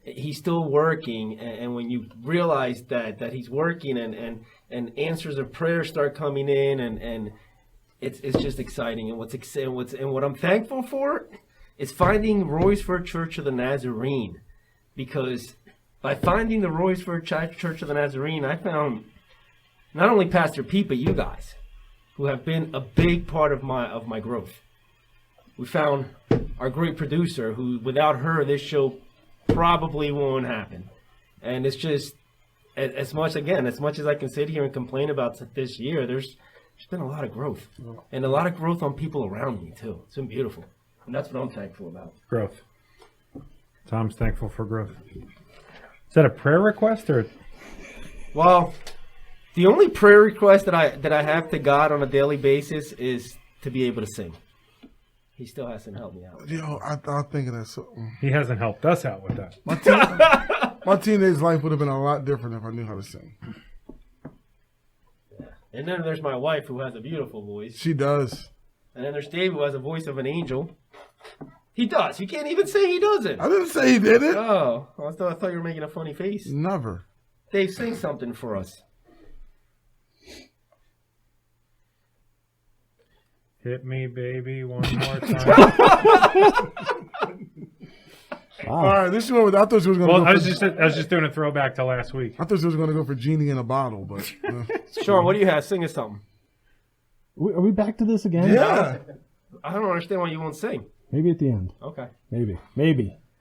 he's still working. And when you realize that he's working, and answers of prayer start coming in, and it's just exciting. And what I'm thankful for is finding Royersford Church of the Nazarene, because by finding the Royersford Church of the Nazarene, I found not only Pastor Pete, but you guys, who have been a big part of my growth. We found our great producer, who without her, this show probably won't happen. And it's just, as much as I can sit here and complain about this year, there's been a lot of growth, and a lot of growth on people around me too. It's been beautiful, and that's what I'm thankful about. Growth. Tom's thankful for growth. Is that a prayer request or? Well, the only prayer request that I have to God on a daily basis is to be able to sing. He still hasn't helped me out. Yo, I'm thinking that something. He hasn't helped us out with that. My teenage life would have been a lot different if I knew how to sing. And then there's my wife, who has a beautiful voice. She does. And then there's Dave, who has a voice of an angel. He does. You can't even say he doesn't. I didn't say he did it. Oh, I thought you were making a funny face. Never. Dave, sing something for us. Hit me, baby, one more time. All right, this is what I thought she was going to Well, go I for. was just doing a throwback to last week. I thought she was going to go for Genie in a bottle, but Shawn, what do you have? Sing us something. Are we back to this again? yeah. I don't understand why you won't sing. Maybe at the end. Okay. Maybe.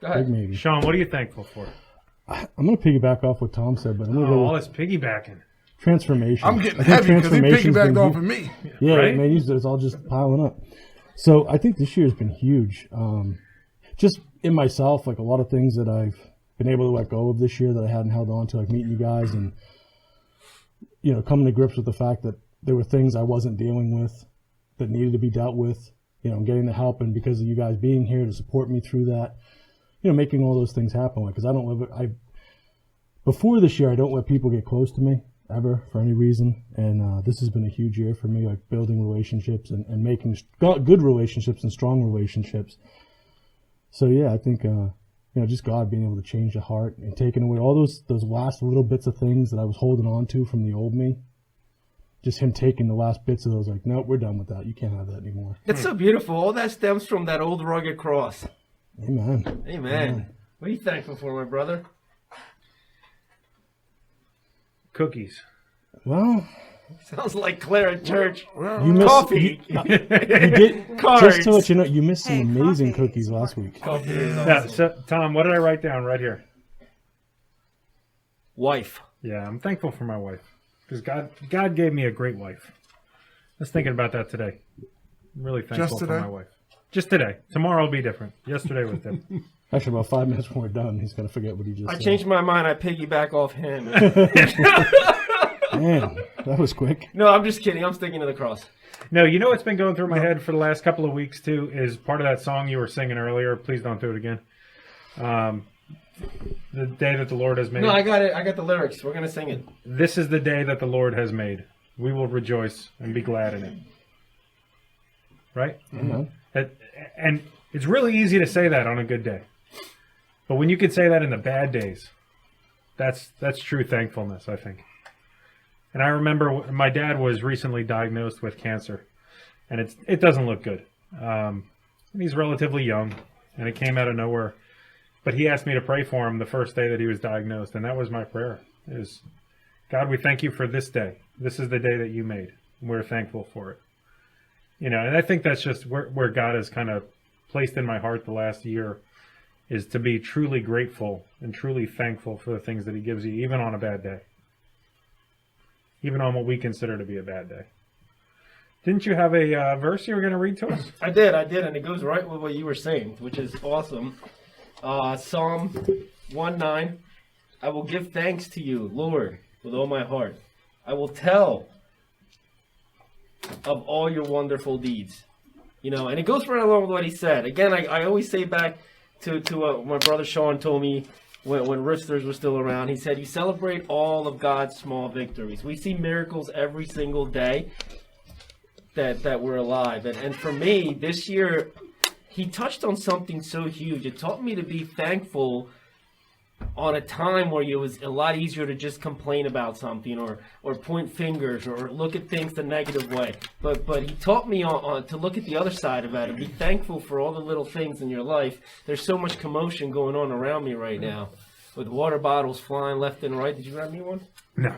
Go ahead. Big maybe. Sean, what are you thankful for? I'm going to piggyback off what Tom said, but I'm going to Oh, go all with this piggybacking. transformation. I'm getting I think heavy because he transformation's piggybacked been off hu- of me. Yeah, Right? man, it's all just piling up. So I think this year has been huge. Just in myself, like a lot of things that I've been able to let go of this year that I hadn't held on to, like meeting you guys and, coming to grips with the fact that there were things I wasn't dealing with that needed to be dealt with, getting the help, and because of you guys being here to support me through that, making all those things happen. Because before this year, I don't let people get close to me ever for any reason, and this has been a huge year for me, like building relationships and making good relationships and strong relationships. So yeah, I think just God being able to change the heart and taking away all those last little bits of things that I was holding on to from the old me. Just him taking the last bits of those, like, nope, we're done with that. You can't have that anymore. It's so beautiful. All that stems from that old rugged cross. Amen. Amen. What are you thankful for, my brother? Cookies. Well, Sounds like Claire at church. you missed Coffee. You did, Cards. just to let you know, you missed some Hey, amazing coffee. cookies last week. Coffee is Yeah, awesome. so, Tom, what did I write down right here? Wife. Yeah, I'm thankful for my wife. Because God gave me a great wife. I was thinking about that today. I'm really thankful Just for today? my wife. Just today. Tomorrow will be different. Yesterday was different. Actually, about 5 minutes when we're done, he's going to forget what he just I said. changed my mind. I piggyback off him. Man, that was quick. No, I'm just kidding. I'm sticking to the cross. No, you know what's been going through my head for the last couple of weeks too is part of that song you were singing earlier. Please don't do it again. The day that the Lord has made. No, I got it. I got the lyrics. We're going to sing it. This is the day that the Lord has made. We will rejoice and be glad in it. Right? Mhm. And it's really easy to say that on a good day. But when you can say that in the bad days, that's true thankfulness, I think. And I remember my dad was recently diagnosed with cancer, and it doesn't look good. He's relatively young, and it came out of nowhere. But he asked me to pray for him the first day that he was diagnosed, and that was my prayer. Is God, we thank you for this day. This is the day that you made. And we're thankful for it. You know, and I think that's just where God has kind of placed in my heart the last year, is to be truly grateful and truly thankful for the things that he gives you, even on a bad day. Even on what we consider to be a bad day. Didn't you have a verse you were going to read to us? I did, and it goes right with what you were saying, which is awesome. Psalm 1:9. I will give thanks to you, Lord, with all my heart. I will tell of all your wonderful deeds. You know, and it goes right along with what he said. Again, I always say back to what my brother Shawn told me when Rifters were still around. He said, you celebrate all of God's small victories. We see miracles every single day that we're alive. And for me, this year, he touched on something so huge. It taught me to be thankful on a time where it was a lot easier to just complain about something or point fingers or look at things the negative way. But he taught me on to look at the other side of it and be thankful for all the little things in your life. There's so much commotion going on around me right now with water bottles flying left and right. Did you grab me one? No.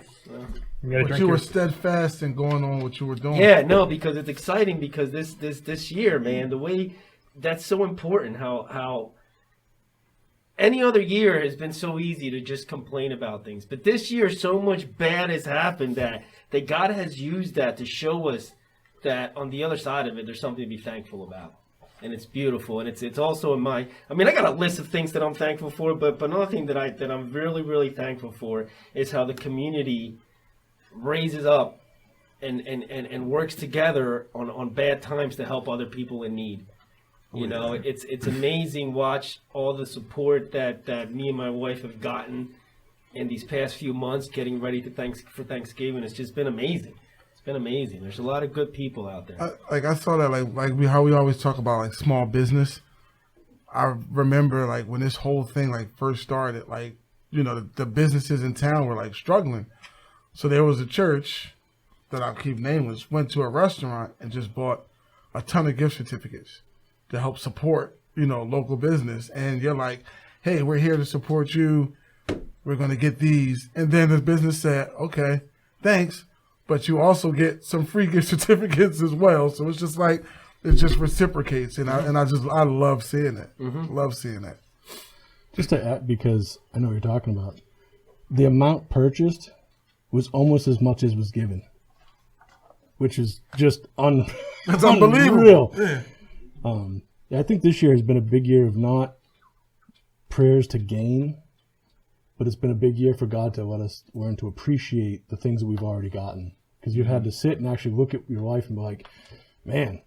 But you were steadfast in going on what you were doing. Yeah, no, because it's exciting because this year, man, the way that's so important, how any other year has been so easy to just complain about things. But this year, so much bad has happened that God has used that to show us that on the other side of it, there's something to be thankful about. And it's beautiful. And it's also in I got a list of things that I'm thankful for, but another thing that I'm really, really thankful for is how the community raises up and works together on bad times to help other people in need. You know, it's amazing watch all the support that me and my wife have gotten in these past few months getting ready for Thanksgiving. It's just been amazing. It's been amazing. There's a lot of good people out there. I saw that how we always talk about small business. I remember when this whole thing first started, the businesses in town were struggling. So there was a church that I'll keep nameless, went to a restaurant and just bought a ton of gift certificates to help support, local business. And you're like, hey, we're here to support you. We're going to get these. And then the business said, okay, thanks. But you also get some free gift certificates as well. So it's just it just reciprocates. And I love seeing it. Mm-hmm. Love seeing it. Just to add, because I know what you're talking about, the amount purchased was almost as much as was given, which is just That's unbelievable. Yeah. I think this year has been a big year of not prayers to gain, but it's been a big year for God to let us learn to appreciate the things that we've already gotten. Because you've had to sit and actually look at your life and be like, man,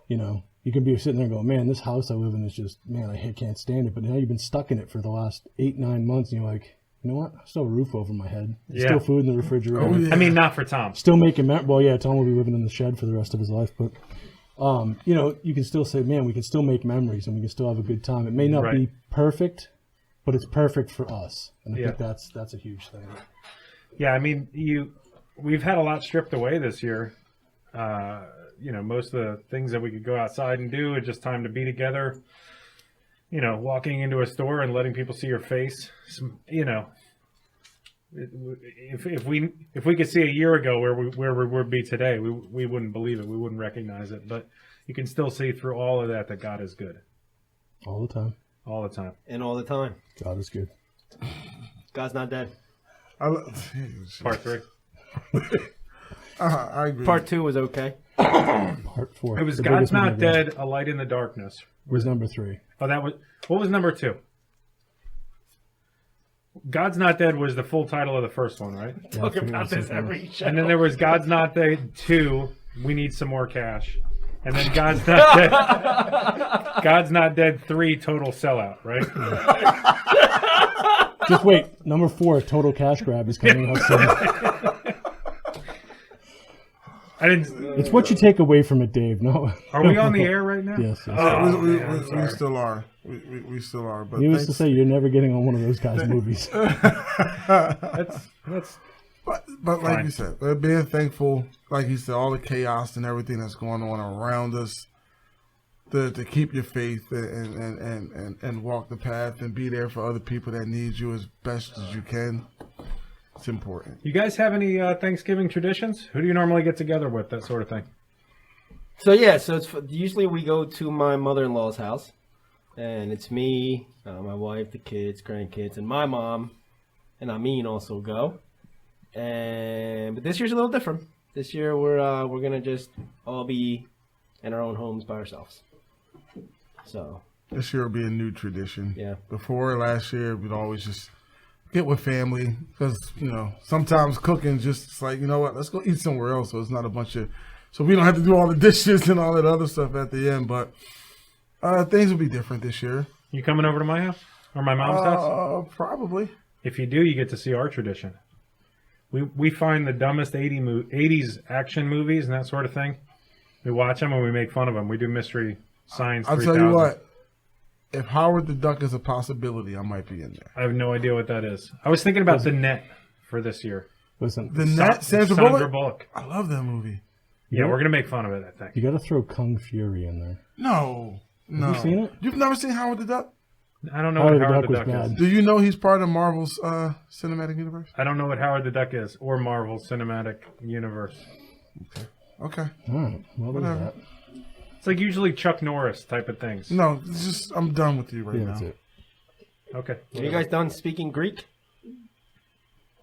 you can be sitting there and go, man, this house I live in is just, man, I can't stand it. But now you've been stuck in it for the last 8-9 months, and you're like, you know what? I still have a roof over my head. There's still food in the refrigerator. Oh, yeah. I mean, not for Tom. Still making Tom will be living in the shed for the rest of his life, but you can still say, man, we can still make memories and we can still have a good time. It may not be perfect, but it's perfect for us. And I think that's a huge thing. Yeah, I mean, we've had a lot stripped away this year. Most of the things that we could go outside and do, it's just time to be together. Walking into a store and letting people see your face. If we could see a year ago where we would be today, we wouldn't believe it. We wouldn't recognize it. But you can still see through all of that God is good. All the time. All the time. And all the time. God is good. God's not dead. Part 3. I agree. Part 2 was okay. Part 4. It was the God's biggest one Not ever. Dead, A Light in the Darkness. Was number 3. Oh, what was number 2? God's Not Dead was the full title of the first one, right? Yeah, Talk I forget about what's this the every show. And then there was God's Not Dead 2, We Need Some More Cash. And then God's Not Dead God's Not Dead 3, Total Sellout, right? Just wait. Number 4, Total Cash Grab is coming out soon. I didn't. It's what you take away from it, Dave. No. Are we on the air right now? Yes. yes. Oh, we man, I'm sorry. still are. We still are. But You used to say you're never getting on one of those guys' movies. That's But like Fine. you said, being thankful, like you said, all the chaos and everything that's going on around us, to keep your faith and walk the path and be there for other people that need you as best as you can. It's important. You guys have any Thanksgiving traditions? Who do you normally get together with? That sort of thing. So it's usually we go to my mother-in-law's house, and it's me, my wife, the kids, grandkids, and my mom, and Amin also go. But this year's a little different. This year we're gonna just all be in our own homes by ourselves. So This year will be a new tradition. Yeah. Before last year, we'd always just get with family because sometimes cooking just it's like let's go eat somewhere else. So it's not a bunch of so we don't have to do all the dishes and all that other stuff at the end. But things will be different this year. You coming over to my house or my mom's house? Probably. If you do, you get to see our tradition. We find the dumbest 80s action movies and that sort of thing. We watch them and we make fun of them. We do Mystery Science I'll 3000. tell you what. If Howard the Duck is a possibility, I might be in there. I have no idea what that is. I was thinking about The Net for this year. Listen, The Net, Sandra Bullock. I love that movie. Yeah, we're going to make fun of it, I think. you got to throw Kung Fury in there. No. Have you seen it? You've never seen Howard the Duck? I don't know Howard what the Howard Duck the was Duck bad. is. Do you know he's part of Marvel's cinematic universe? I don't know what Howard the Duck is or Marvel Cinematic Universe. Okay. All right. Well, there's Whatever. that. It's like usually Chuck Norris type of things. No, it's just I'm done with you right Yeah, now. that's it. Okay. are you guys done speaking Greek?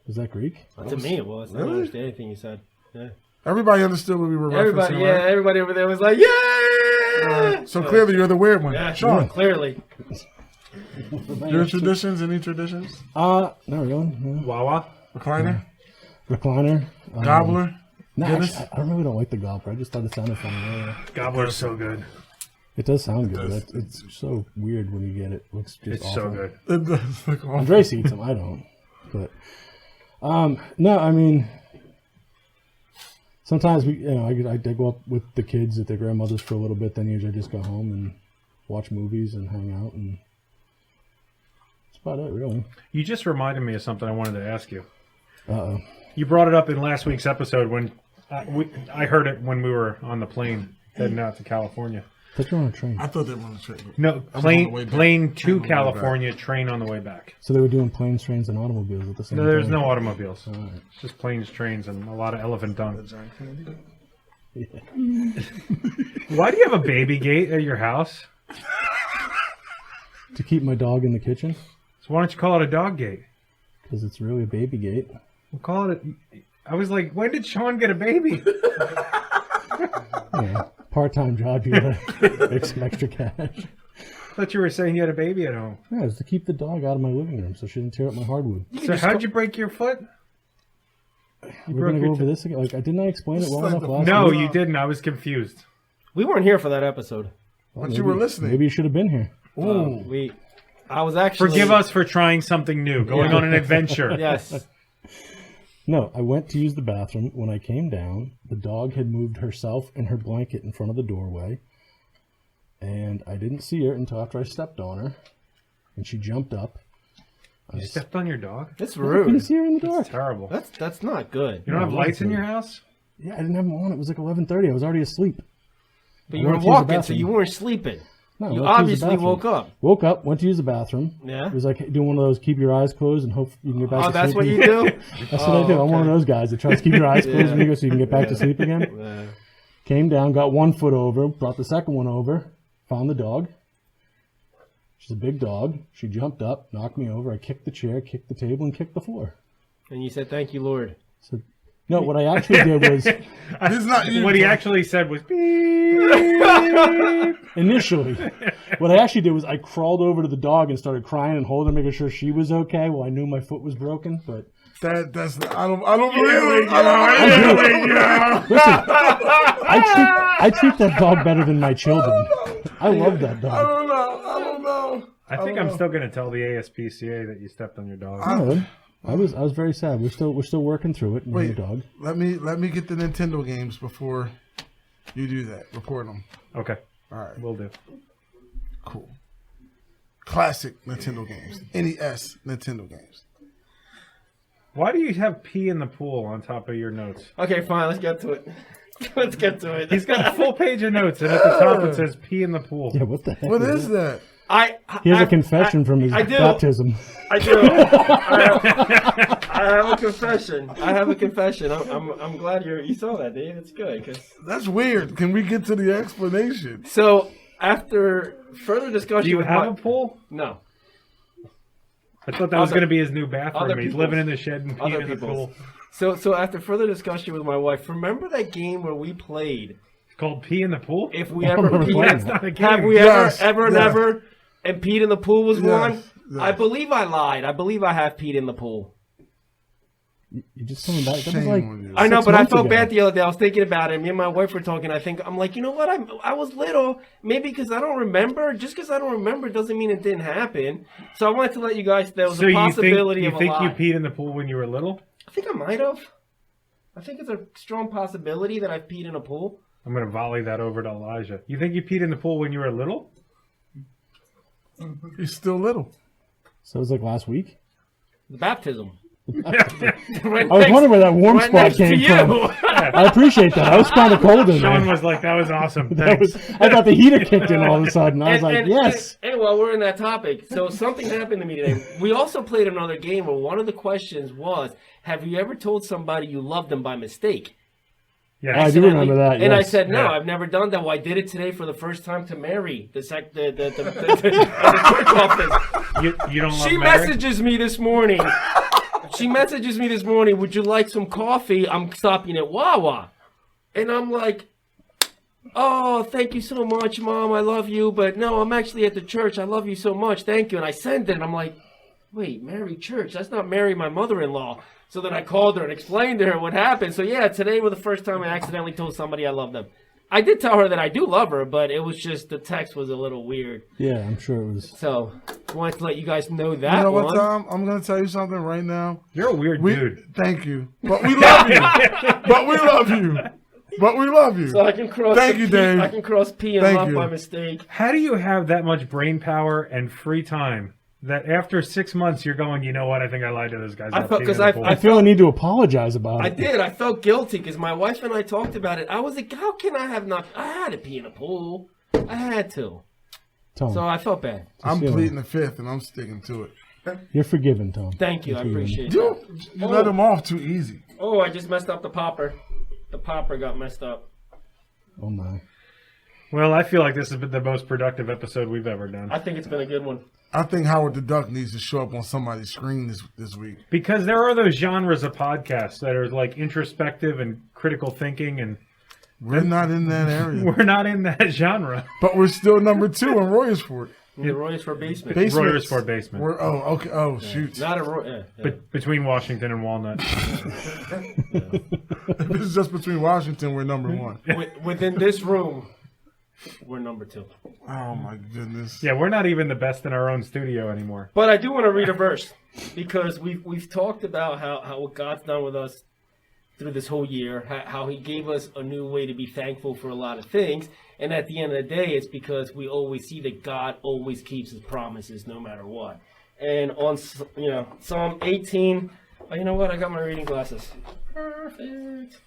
Is that Greek? To me, it was. I didn't understand anything you said. Yeah. Everybody understood what we were Everybody, referencing, right? everybody over there was like, yeah. So clearly you're the weird one. Yeah, Shawn, clearly. your traditions? Any traditions? Not really. No. Wawa? Recliner? Recliner. Gobbler? No, Guinness? actually, I really don't like the gobbler. I just thought it sounded funny. Gobbler's so good. It does sound good. But it's so weird when you get it. It looks just It's awful. so good. It does look awful. Andres eats them. I don't. But no, I mean, sometimes I go up with the kids at their grandmother's for a little bit. Then usually I just go home and watch movies and hang out, and that's about it, really. You just reminded me of something I wanted to ask you. Uh-oh. You brought it up in last week's episode when I heard it when we were on the plane heading out to California. I thought you were on a train. I thought they were on the train. No, I was on the plane way back. plane Train to on the way California, train on the way back. So they were doing planes, trains, and automobiles at the same No, time. there's no automobiles. All right. It's just planes, trains, and a lot of elephant dung. Why do you have a baby gate at your house? To keep my dog in the kitchen, So why don't you call it a dog gate? because it's really a baby gate. We'll call it. I was like, when did Shawn get a baby? Yeah, part-time job. You gotta make some extra cash. I thought you were saying you had a baby at home. Yeah, it's to keep the dog out of my living room so she didn't tear up my hardwood. So how'd you break your foot? We're gonna go over this again. Like, didn't I explain it well like enough the- last No, week? you didn't. I was confused. We weren't here for that episode. Well, But you were listening. Maybe you should have been here. Ooh. I was actually. Forgive us for trying something new, going Yeah. on an adventure. Yes. No, I went to use the bathroom. When I came down, the dog had moved herself and her blanket in front of the doorway. And I didn't see her until after I stepped on her. And she jumped up. You stepped on your dog? That's I couldn't rude. see her in the dark. Terrible. That's not good. You don't have lights in your house? Yeah, I didn't have them on. It was like 11:30. I was already asleep. But I you were went to use the walking, so bathroom. you weren't sleeping. No, I You went to use the obviously bathroom. woke up. Woke up, went to use the bathroom. Yeah. It was like doing one of those keep your eyes closed and hope you can get back Oh, to that's sleep. what you again. do? That's what I do. I'm one of those guys that tries to keep your eyes closed when you go so you can get back to sleep again. Came down, got 1 foot over, brought the second one over, found the dog. She's a big dog. She jumped up, knocked me over. I kicked the chair, kicked the table, and kicked the floor. And you said, thank you, Lord. So No, what I actually did was This is not you. What he Tom. actually said was beep. initially, what I actually did was I crawled over to the dog and started crying and holding her, making sure she was okay. Well, I knew my foot was broken, but That's I don't believe it. listen, I treat that dog better than my children. I love that I dog. don't know. I think I'm still going to tell the ASPCA that you stepped on your dog. I was very sad. We're still working through it. Wait, The dog. let me get the Nintendo games before you do that. Report them. Okay, All right, will do. cool. Classic Nintendo games. NES Nintendo games. Why do you have pee in the pool on top of your notes? Okay, fine. Let's get to it. Let's get to it. He's got a full page of notes, and at the top it says pee in the pool. Yeah, what the heck? What is that? He has a confession from his I do. baptism. I do. I have a confession. I'm glad you saw that, Dave. It's good. That's weird. Can we get to the explanation? So after further discussion, Do you with have my, a pool? No. I thought that was Other- going to be his new bathroom. other He's people's. living in the shed and Other peeing in the people's. pool. So after further discussion with my wife, remember that game where we played? It's called pee in the pool? If we I ever remember peed, playing That's not a game. have we Yes, ever and yes. ever, and peed in the pool was Yes, one? yes. I believe I lied. I believe I have peed in the pool. You just coming back. That was Shame like on you. I know, 6 but I months felt ago. bad the other day. I was thinking about it. Me and my wife were talking. I'm like, you know what? I was little. Maybe because I don't remember. Just because I don't remember doesn't mean it didn't happen. So I wanted to let you guys. There was So a you possibility think of you a lie. think you peed in the pool when you were little? I think I might have. I think it's a strong possibility that I've peed in a pool. I'm going to volley that over to Elijah. You think you peed in the pool when you were little? He's still little. So it was like last week. The baptism. I was wondering where that warm spot came from. I appreciate that. I was kind of cold in Sean there. was like, that was awesome. That Thanks. was, I thought the heater kicked in all of a sudden. I was like, yes. And while we're in that topic, so something happened to me today. We also played another game where one of the questions was, have you ever told somebody you loved them by mistake? Yes. I do remember that. And I yes. said, no, Yeah. I've never done that. Well, I did it today for the first time to Mary, the clerk office. You don't love She Mary? messages me this morning. Would you like some coffee? I'm stopping at Wawa. And I'm like, oh, thank you so much, Mom. I love you. But no, I'm actually at the church. I love you so much. Thank you. And I send it. And I'm like, wait, Mary Church? That's not Mary, my mother-in-law. So then I called her and explained to her what happened. So yeah, today was the first time I accidentally told somebody I love them. I did tell her that I do love her, but it was just the text was a little weird. Yeah, I'm sure it was. So I wanted to let you guys know that You know one. what, Tom? I'm going to tell you something right now. You're a weird dude. Thank you. But we love you. But we love you. But we love you. So I can cross. Thank the you, P, Dave. I can cross P and Thank love you. by mistake. How do you have that much brain power and free time that after 6 months you're going, you know what, I think I lied to those guys. I about felt- peeing 'cause in the I- pool." I feel I need to apologize about I it. did. I felt guilty because my wife and I talked about it. I was like, how can I have not? I had to pee in a pool. I had to. Tom, So I felt bad. I'm feeling. pleading the fifth, and I'm sticking to it. you're forgiven, Tom. Thank you. I You're forgiven. appreciate You, that. you let him off too easy. Oh, I just messed up the popper. The popper got messed up. Oh my. Well, I feel like this has been the most productive episode we've ever done. I think it's been a good one. I think Howard the Duck needs to show up on somebody's screen this week. Because there are those genres of podcasts that are like introspective and critical thinking, and We're not in that area. we're not in that genre. But we're still number 2 in Royersford. The Roy's for basement. Basements. Royersford basement. Oh, okay. Oh, shoot. Not a Roy. Yeah. But between Washington and Walnut. If it's just between Washington, we're number 1. Within this room, we're number 2. Oh, my goodness. Yeah, we're not even the best in our own studio anymore. But I do want to read a verse because we've talked about how what God's done with us through this whole year, how He gave us a new way to be thankful for a lot of things, and at the end of the day, it's because we always see that God always keeps His promises no matter what. And on Psalm 18, oh, you know what? I got my reading glasses. Perfect.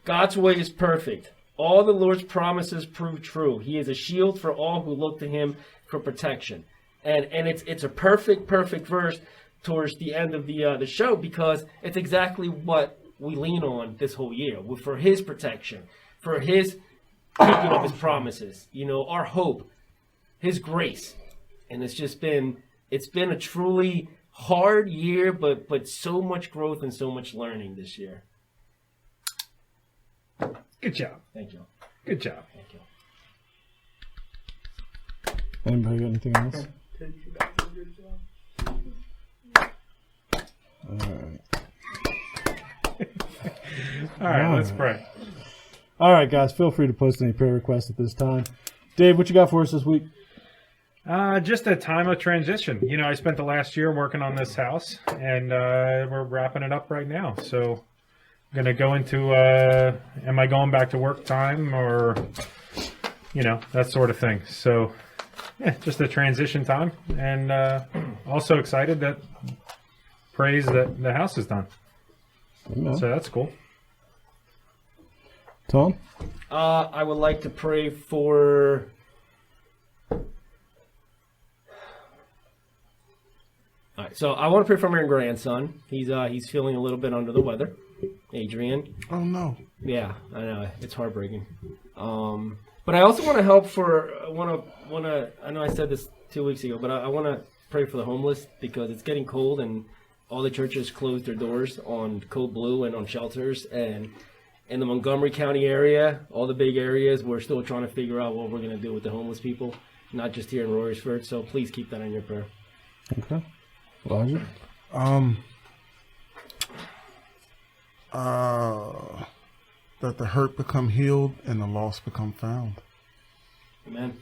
God's way is perfect. All the Lord's promises prove true. He is a shield for all who look to Him for protection. And it's a perfect verse towards the end of the show because it's exactly what we lean on this whole year for His protection, for His keeping of His promises. You know, our hope, His grace, and it's been a truly hard year, but so much growth and so much learning this year. Good job. Thank you. Good job. Thank you. Anybody got anything else? All right. All right, let's pray. All right, guys, feel free to post any prayer requests at this time. Dave, what you got for us this week? Just a time of transition. You know, I spent the last year working on this house, and we're wrapping it up right now. So I'm going to go into, am I going back to work time or, you know, that sort of thing. So, yeah, just a transition time. And also excited that praise that the house is done. Amen. So that's cool. Tom? I would like to pray for all right, so I want to pray for my grandson. He's feeling a little bit under the weather. Adrian. Oh no. Yeah, I know. It's heartbreaking. But I also want to help for I know I said this 2 weeks ago, but I want to pray for the homeless because it's getting cold and all the churches closed their doors on Code Blue and on shelters, and in the Montgomery County area, all the big areas, we're still trying to figure out what we're going to do with the homeless people, not just here in Royersford. So please keep that in your prayer. Okay. Elijah? That the hurt become healed and the lost become found. Amen.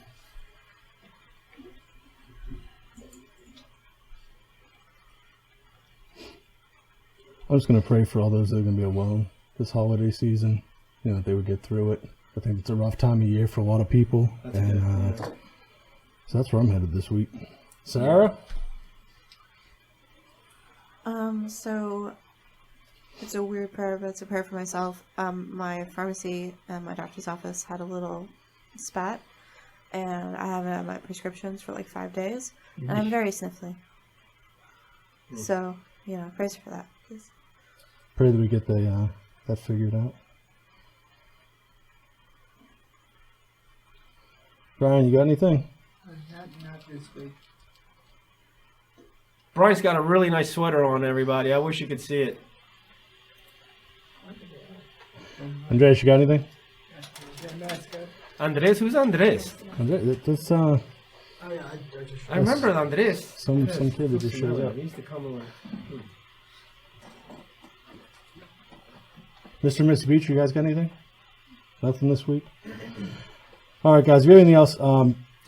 I'm just going to pray for all those that are going to be alone this holiday season, you know, that they would get through it. I think it's a rough time of year for a lot of people. That's and good. So that's where I'm headed this week. Sarah? So it's a weird prayer, but it's a prayer for myself. My pharmacy and my doctor's office had a little spat, and I haven't had my prescriptions for like 5 days, and I'm very sniffly. So, you know, praise for that, please. Pray that we get that figured out. Brian, you got anything? Not this week. Brian's got a really nice sweater on, everybody. I wish you could see it. Andres, you got anything? Andres? Who's Andres? Andres, that's I remember Andres. some kid that just showed up. He used to come over. Mr. and Mrs. Beach, you guys got anything? Nothing this week? All right, guys. If you have anything else,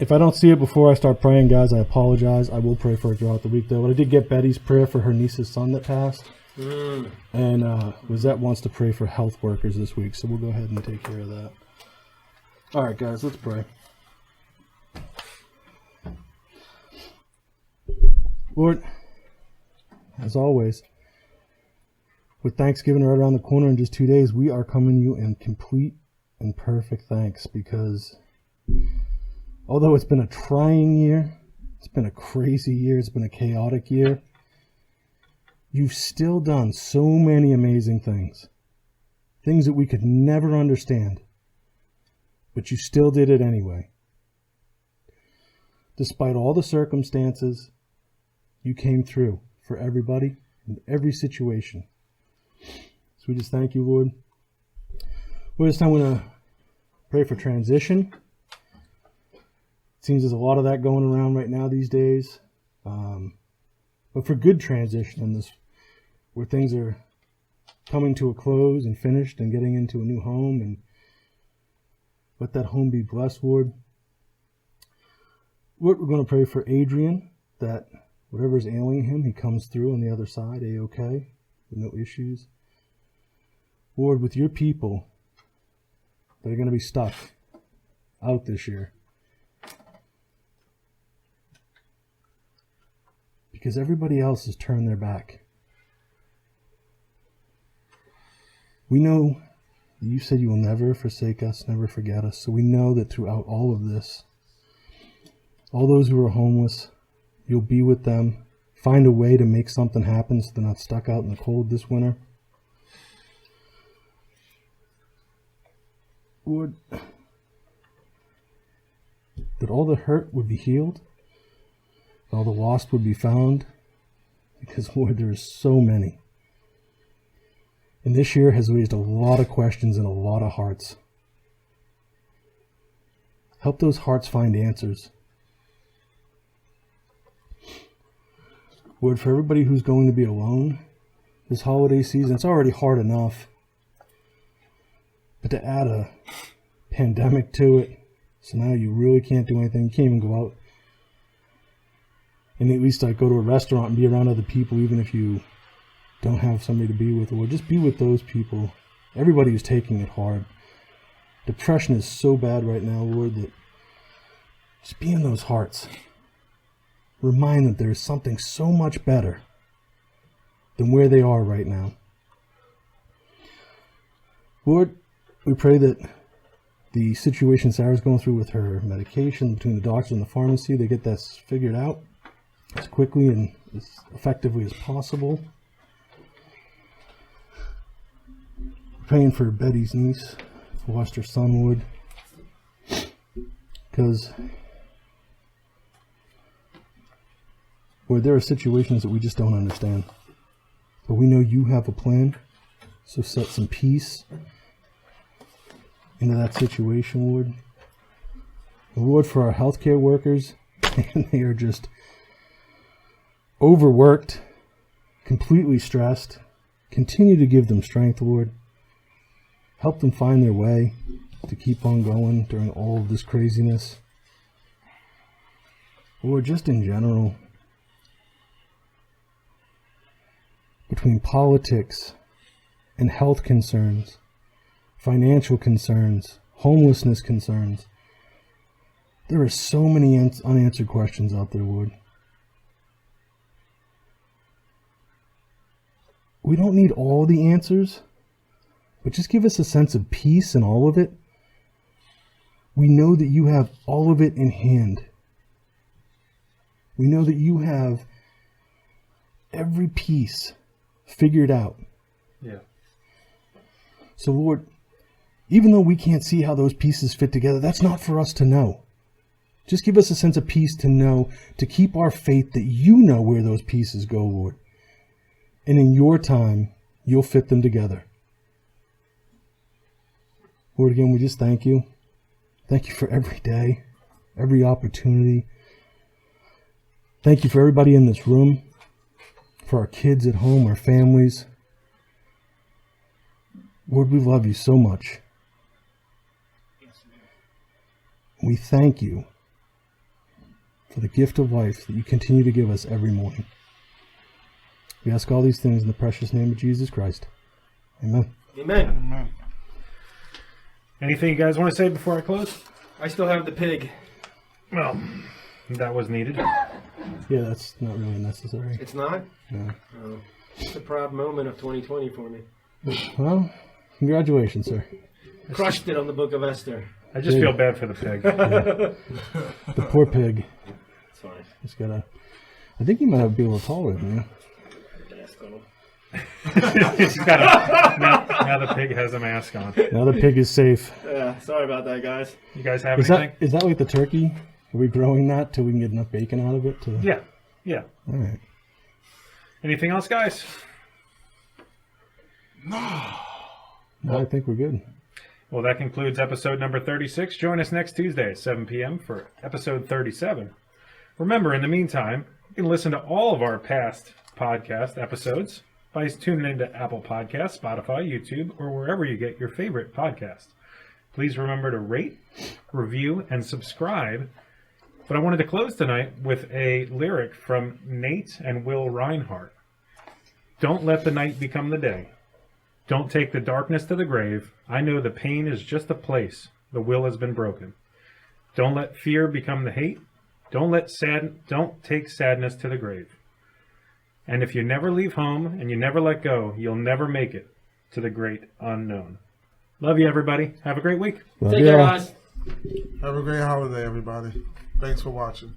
if I don't see it before I start praying, guys, I apologize. I will pray for it throughout the week, though. But I did get Betty's prayer for her niece's son that passed. And Lizette wants to pray for health workers this week, so we'll go ahead and take care of that. All right, guys, let's pray. Lord, as always, with Thanksgiving right around the corner in just 2 days, we are coming to you in complete and perfect thanks because although it's been a trying year, it's been a crazy year, it's been a chaotic year, you've still done so many amazing things. Things that we could never understand. But you still did it anyway. Despite all the circumstances, you came through for everybody in every situation. So we just thank you, Lord. Lord, this time we're going to pray for transition. It seems there's a lot of that going around right now these days. But for good transition in this, where things are coming to a close and finished and getting into a new home, and let that home be blessed, Lord. Lord, we're going to pray for Adrian, that whatever's ailing him, he comes through on the other side, A-okay, with no issues. Lord, with your people that are going to be stuck out this year, because everybody else has turned their back. We know that you said you will never forsake us, never forget us. So we know that throughout all of this, all those who are homeless, you'll be with them. Find a way to make something happen so they're not stuck out in the cold this winter. Lord, that all the hurt would be healed, all the lost would be found, because, Lord, there are so many. And this year has raised a lot of questions in a lot of hearts. Help those hearts find answers. Lord, for everybody who's going to be alone this holiday season, it's already hard enough. But to add a pandemic to it, so now you really can't do anything. You can't even go out and at least like go to a restaurant and be around other people, even if you don't have somebody to be with. Or just be with those people. Everybody who's taking it hard. Depression is so bad right now, Lord, that just be in those hearts. Remind them there is something so much better than where they are right now. Lord, we pray that the situation Sarah's going through with her medication between the doctor and the pharmacy, they get that figured out as quickly and as effectively as possible. Praying for Betty's niece, who lost her son, Lord, because Lord, there are situations that we just don't understand. But we know you have a plan. So set some peace into that situation, Lord. And Lord, for our healthcare workers, and they are just overworked, completely stressed. Continue to give them strength, Lord. Help them find their way to keep on going during all of this craziness. Lord, just in general, between politics and health concerns, financial concerns, homelessness concerns, there are so many unanswered questions out there, Lord. We don't need all the answers, but just give us a sense of peace in all of it. We know that you have all of it in hand. We know that you have every piece figured out. Yeah. So, Lord, even though we can't see how those pieces fit together, that's not for us to know. Just give us a sense of peace to know, to keep our faith that you know where those pieces go, Lord. And in your time, you'll fit them together. Lord, again, we just thank you. Thank you for every day, every opportunity. Thank you for everybody in this room, for our kids at home, our families. Lord, we love you so much. We thank you for the gift of life that you continue to give us every morning. We ask all these things in the precious name of Jesus Christ. Amen. Amen. Amen. Anything you guys want to say before I close? I still have the pig. Well, that was needed. Yeah, that's not really necessary. It's not? No. Oh, it's a proud moment of 2020 for me. Well, congratulations, sir. Crushed it on the Book of Esther. I just feel bad for the pig. The poor pig. It's fine. He's got I think he might be a little taller than you. Mask on him. He's got now the pig has a mask on. Now the pig is safe. Yeah, sorry about that, guys. You guys have Is anything? that like the turkey? Are we growing that till we can get enough bacon out of it? Yeah. Yeah. All right. Anything else, guys? No, I think we're good. Well, that concludes episode number 36. Join us next Tuesday at 7 p.m. for episode 37. Remember, in the meantime, you can listen to all of our past podcast episodes by tuning into Apple Podcasts, Spotify, YouTube, or wherever you get your favorite podcast. Please remember to rate, review, and subscribe. But I wanted to close tonight with a lyric from Nate and Will Reinhardt. Don't let the night become the day. Don't take the darkness to the grave. I know the pain is just a place. The will has been broken. Don't let fear become the hate. Don't take sadness to the grave. And if you never leave home and you never let go, you'll never make it to the great unknown. Love you, everybody. Have a great week. Love Take care, y'all. guys. Have a great holiday, everybody. Thanks for watching.